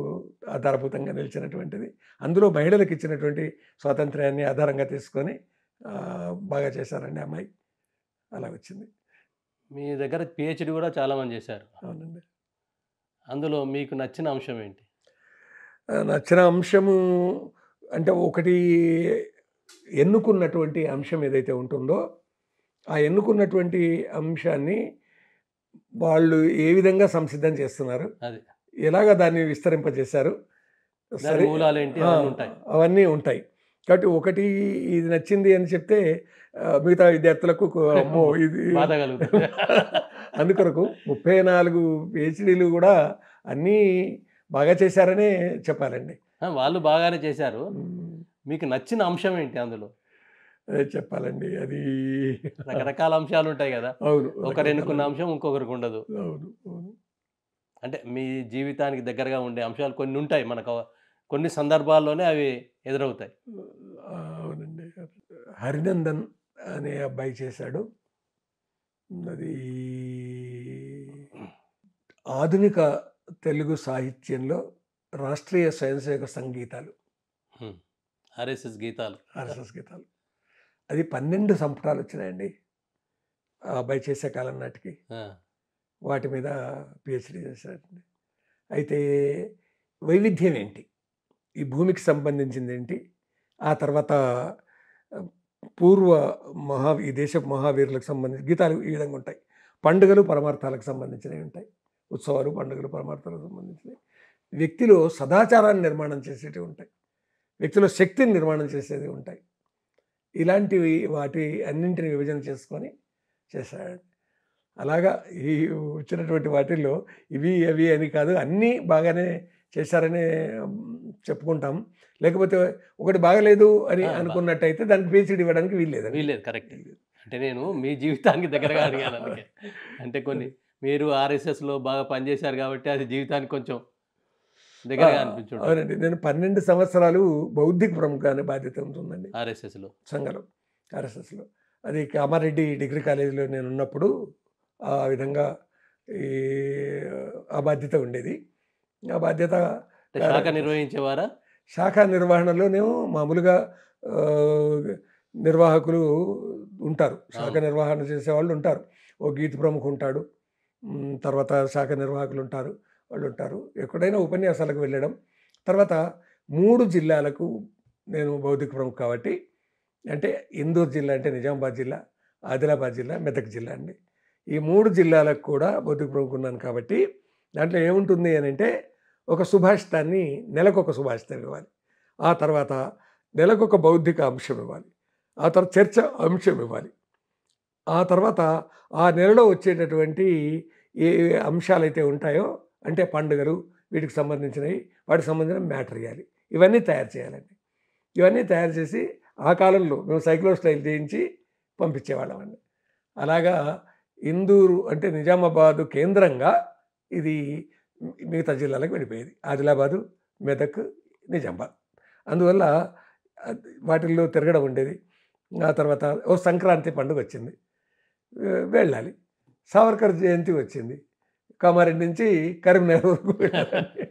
ఆధారభూతంగా నిలిచినటువంటిది. అందులో మహిళలకు ఇచ్చినటువంటి స్వాతంత్ర్యాన్ని ఆధారంగా తీసుకొని బాగా చేశారండి ఆ అమ్మాయి. అలా వచ్చింది. మీ దగ్గర పీహెచ్‌డీ కూడా చాలామంది చేశారు. అవునండి. అందులో మీకు నచ్చిన అంశం ఏంటి? నచ్చిన అంశము అంటే ఒకటి ఎన్నుకున్నటువంటి అంశం ఏదైతే ఉంటుందో, ఆ ఎన్నుకున్నటువంటి అంశాన్ని వాళ్ళు ఏ విధంగా సంసిద్ధం చేస్తున్నారు? అది. ఎలాగా దాన్ని విస్తరింపజేశారు? దాని సరే మూలాలేంటి ఆ! అవన్నీ ఉంటాయి. అవన్నీ ఉంటాయి. కాబట్టి ఒకటి ఇది నచ్చింది అని చెప్తే మిగతా విద్యార్థులకు అమ్మో! ఇది బాధ కలుగుతది. అందుకొరకు 34 పీహెచ్‌డీలు గూడా అన్నీ బాగా చేశారనే చెప్పాలండి. ఆ! వాళ్ళు బాగానే చేశారు. హ్మ్. మీకు నచ్చిన అంశం ఏంటి అందులో? అదే చెప్పాలండి. అది రకరకాల అంశాలుంటాయి గదా! అవును. ఒకరు ఎన్నుకున్న అంశం ఇంకొకరికి ఉండదు. అవును. అవును. అంటే మీ జీవితానికి దగ్గరగా ఉండే అంశాలు కొన్ని ఉంటాయి. మనకు కొన్ని సందర్భాల్లోనే అవి ఎదురవుతాయి. అవునండి. హరినందన్ అనే అబ్బాయి చేశాడు. అది ఆధునిక తెలుగు సాహిత్యంలో రాష్ట్రీయ స్వయం సేవక సంగీతాలు. హ్మ్. ఆర్ఎస్ఎస్ గీతాలు. ఆర్ఎస్ఎస్ గీతాలు. అది 12 సంపుటాలొచ్చినాయండి. ఆ అబ్బాయి చేసే కాలం నాటికి. ఆ! వాటి మీద పీహెచ్‌డీ చేశాడండి. అయితే వైవిధ్యం ఏంటి? ఈ భూమికి సంబంధించిందేంటి? ఆ తర్వాత ఆహ్, పూర్వ ఈ దేశపు మహావీరులకు సంబంధించి గీతాలు ఈ విధంగా ఉంటాయి. పండుగలు, పరమార్థాలకు సంబంధించినవి ఉంటాయి. ఉత్సవాలు, పండుగలు, పరమార్థాలకు సంబంధించినవి. వ్యక్తిలో సదాచారాన్ని నిర్మాణం చేసేటివి ఉంటాయి. వ్యక్తిలో శక్తిని నిర్మాణం చేసేవి ఉంటాయి. ఇలాంటివి వాటి అన్నింటిని విభజన చేసుకొని చేశాడు. అలాగా ఈ వచ్చినటువంటి వాటిల్లో ఇవి, అవి అని కాదు అన్నీ బాగానే చేశారనే చెప్పుకుంటాం. లేకపోతే ఒకటి బాగాలేదు అని ఆ! అనుకున్నట్టయితే దానికి పీహెచ్‌డీ ఇవ్వడానికి వీల్లేదండి. వీల్లేదు కరెక్టే. అంటే నేను మీ జీవితానికి దగ్గరగా అడిగాను అందుకే. అంటే కొన్ని మీరు ఆర్ఎస్ఎస్‌లో బాగా పనిచేశారు కాబట్టి అది జీవితానికి కొంచెం ఆ! దగ్గరగా అనిపించుంటది. అవునండి. నేను 12 సంవత్సరాలు బౌద్ధిక ప్రముఖ అనే బాధ్యత ఉంటుందండి ఆర్ఎస్ఎస్‌లో. సంఘలో, ఆర్ఎస్ఎస్‌లో. అది కామారెడ్డి డిగ్రీ కాలేజీలో నేనున్నప్పుడు ఆ విధంగా ఈ ఆ బాధ్యత ఉండేది. ఆ బాధ్యత అంటే శాఖ నిర్వహించేవారా? శాఖ నిర్వహణలోనేమో మామూలుగా ఆహ్, నిర్వాహకులు ఉంటారు. శాఖ అవును. నిర్వహణ చేసేవాళ్ళు ఉంటారు. ఓ గీత ప్రముఖ ఉంటాడు. తర్వాత శాఖ నిర్వాహకులు ఉంటారు. వాళ్ళుంటారు. ఎక్కడైనా ఉపన్యాసాలకు వెళ్ళడం. తర్వాత 3 జిల్లాలకు నేను బౌద్ధిక ప్రముఖ కాబట్టి అంటే ఇందూరు జిల్లా అంటే నిజామాబాద్ జిల్లా, ఆదిలాబాద్ జిల్లా, మెదక్ జిల్లా అండి. ఈ 3 జిల్లాలకు కూడా బౌద్ధిక ప్రముఖ ఉన్నాను కాబట్టి దాంట్లో ఏముంటుంది అనంటే ఒక సుభాషితాన్ని నెలకొక సుభాషితం ఇవ్వాలి. ఆ తర్వాత నెలకొక బౌద్ధిక అంశం ఇవ్వాలి. ఆ తర్వాత చర్చ అంశం ఇవ్వాలి. ఆ తర్వాత ఆ నెలలో వచ్చేటటువంటి ఏ అంశాలైతే ఉంటాయో అంటే పండుగలు వీటికి సంబంధించినవి, వాటికి సంబంధించిన మ్యాటర్ ఇయ్యాలి. ఇవన్నీ తయారు చేయాలండి. ఇవన్నీ తయారు చేసి ఆ కాలంలో మేము సైక్లో స్టైల్ చేయించి పంపించేవాళ్ళమండి. అలాగా ఇందూరు అంటే నిజామాబాదు కేంద్రంగా ఇది మిగతా జిల్లాలకు వెళ్ళిపోయేది. ఆదిలాబాదు, మెదక్, నిజామాబాద్. అందువల్ల వాటిల్లో తిరగడం ఉండేది. ఆ తర్వాత ఓ సంక్రాంతి పండుగొచ్చింది. వెళ్ళాలి. సావర్కర్ జయంతి వచ్చింది. కామారెడ్డి నుంచి కరీంనగర్ వరకు వెళ్ళాలండి.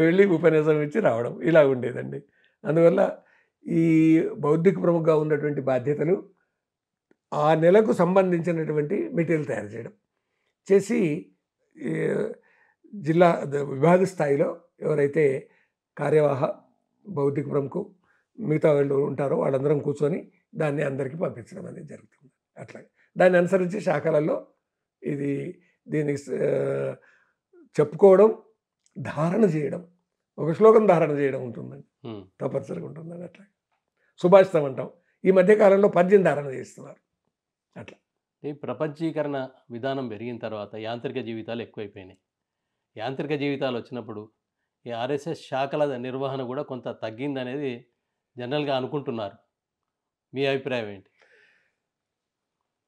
వెళ్ళి ఉపన్యాసం ఇచ్చి రావడం ఇలా ఉండేదండి. అందువల్ల ఈ బౌద్ధిక ప్రముఖగా ఉన్నటువంటి బాధ్యతలు ఆ నెలకు సంబంధించినటువంటి మెటీరియల్ తయారు చేయడం. చేసి ఈ జిల్లా విభాగ స్థాయిలో ఎవరైతే కార్యవాహ, బౌద్ధిక ప్రముఖు మిగతా వాళ్ళు ఉంటారో వాళ్ళందరం కూర్చొని దాన్ని అందరికీ పంపించడం అనేది జరుగుతుంది. అట్లాగే దాన్ని అనుసరించి శాఖలలో ఇది దీనికి చెప్పుకోవడం, ధారణ చేయడం. ఒక శ్లోకం ధారణ చేయడం ఉంటుందండి. తప్పనిసరిగా ఉంటుందండి అట్లా. సుభాషితం అంటాం. ఈ మధ్య కాలంలో పద్యం ధారణ చేస్తున్నారు. అట్లా. ఈ ప్రపంచీకరణ విధానం పెరిగిన తర్వాత యాంత్రిక జీవితాలు ఎక్కువైపోయినాయి. యాంత్రిక జీవితాలు వచ్చినప్పుడు ఈ ఆర్ఎస్ఎస్ శాఖల నిర్వహణ కూడా కొంత తగ్గిందనేది జనరల్‌గా అనుకుంటున్నారు. మీ అభిప్రాయం ఏంటి?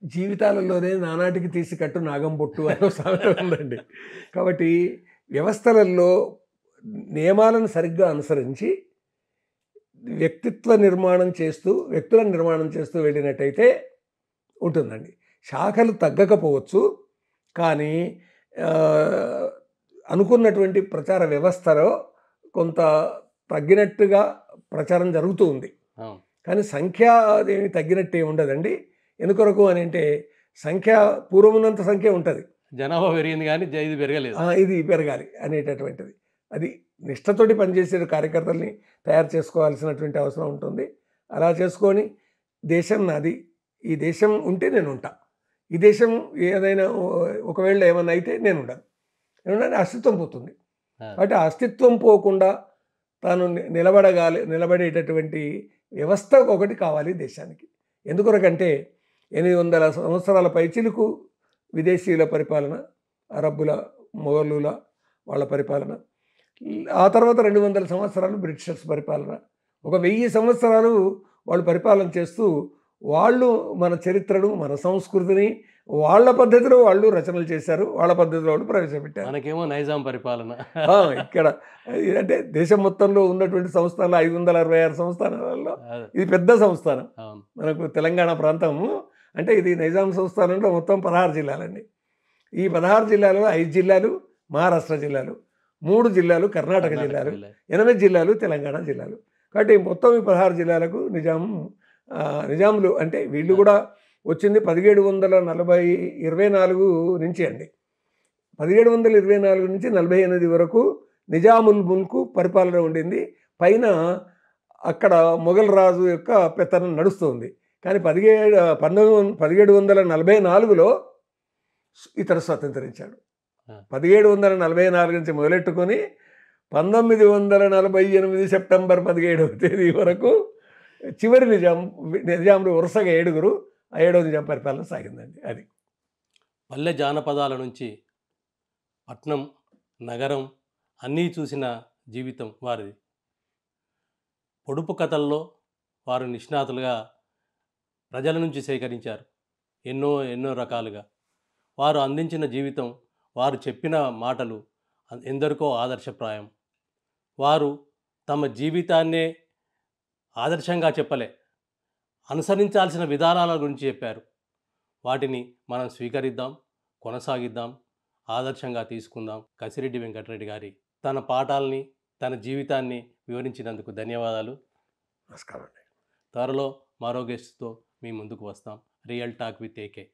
జీవితాలలోనే నానాటికి తీసి కట్టు నాగం బొట్టు అనే సామెత ఉందండి. కాబట్టి వ్యవస్థలలో నియమాలను సరిగ్గా అనుసరించి వ్యక్తుల నిర్మాణం చేస్తూ వెళ్ళినట్టయితే ఉంటుందండి. శాఖలు తగ్గకపోవచ్చు, కానీ అనుకున్నటువంటి ప్రచార వ్యవస్థలో కొంత తగ్గినట్టుగా ప్రచారం జరుగుతూ ఉంది. కానీ సంఖ్య అదేమి తగ్గినట్టే ఉండదండి. ఎందుకొరకు అని అంటే సంఖ్య పూర్వమున్నంత సంఖ్య ఉంటుంది, జనాభా పెరిగింది కానీ ఇది పెరగలేదు. ఇది పెరగాలి అనేటటువంటిది. అది నిష్ఠతోటి పనిచేసే కార్యకర్తల్ని తయారు చేసుకోవాల్సినటువంటి అవసరం ఉంటుంది. అలా చేసుకొని దేశం నాది, ఈ దేశం ఉంటే నేను ఉంటా, ఈ దేశం ఏదైనా ఒకవేళ ఏమన్నా అయితే నేను ఉండను, అస్తిత్వం పోతుంది. కాబట్టి ఆ అస్తిత్వం పోకుండా తాను నిలబడేటటువంటి వ్యవస్థ ఒకటి కావాలి దేశానికి. ఎందుకొరకంటే 800 సంవత్సరాల పైచిలుకు విదేశీయుల పరిపాలన, అరబ్బుల, మొఘలుల వాళ్ళ పరిపాలన, ఆ తర్వాత 200 సంవత్సరాలు బ్రిటిషర్స్ పరిపాలన, ఒక 1000 సంవత్సరాలు వాళ్ళు పరిపాలన చేస్తూ వాళ్ళు మన చరిత్రను, మన సంస్కృతిని వాళ్ళ పద్ధతిలో వాళ్ళు రచనలు చేశారు, వాళ్ళ పద్ధతిలో వాళ్ళు ప్రవేశపెట్టారు. మనకేమో నైజాం పరిపాలన. ఇక్కడ అంటే దేశం మొత్తంలో ఉన్నటువంటి సంస్థానాలు 566 సంస్థానాలలో ఇది పెద్ద సంస్థానం. మనకు తెలంగాణ ప్రాంతము అంటే ఇది నైజాం సంస్థానంలో మొత్తం 16 జిల్లాలండి. ఈ 16 జిల్లాలో 5 జిల్లాలు మహారాష్ట్ర జిల్లాలు, 3 జిల్లాలు కర్ణాటక జిల్లాలు, 8 జిల్లాలు తెలంగాణ జిల్లాలు. కాబట్టి మొత్తం ఈ 16 జిల్లాలకు నిజాములు అంటే వీళ్ళు కూడా వచ్చింది 1724 నుంచి అండి. 1724 నుంచి 48 వరకు నిజాముల్ ముల్క్ పరిపాలన ఉండింది. పైన అక్కడ మొఘల్ రాజు యొక్క పెత్తనం నడుస్తుంది. కానీ 1744లో ఇతడు స్వతంత్రించాడు. 1744 నుంచి మొదలెట్టుకొని 1948 సెప్టెంబర్ 17వ తేదీ వరకు చివరి నిజాంలు వరుసగా 7, ఆ 7వ నిజాం పరిపాలన సాగిందండి. అది పల్లె జానపదాల నుంచి పట్నం, నగరం అన్నీ చూసిన జీవితం వారిది. పొడుపు కథల్లో వారు నిష్ణాతులుగా ప్రజల నుంచి సేకరించారు ఎన్నో రకాలుగా. వారు అందించిన జీవితం, వారు చెప్పిన మాటలు ఎందరికో ఆదర్శప్రాయం. వారు తమ జీవితాన్నే ఆదర్శంగా చెప్పలే, అనుసరించాల్సిన విధానాల గురించి చెప్పారు. వాటిని మనం స్వీకరిద్దాం, కొనసాగిద్దాం, ఆదర్శంగా తీసుకుందాం. కసిరెడ్డి వెంకటరెడ్డి గారి తన పాఠాలని, తన జీవితాన్ని వివరించినందుకు ధన్యవాదాలు. నమస్కారం. త్వరలో మరో గెస్ట్తో మీ ముందుకు వస్తాం. Real Talk with AK.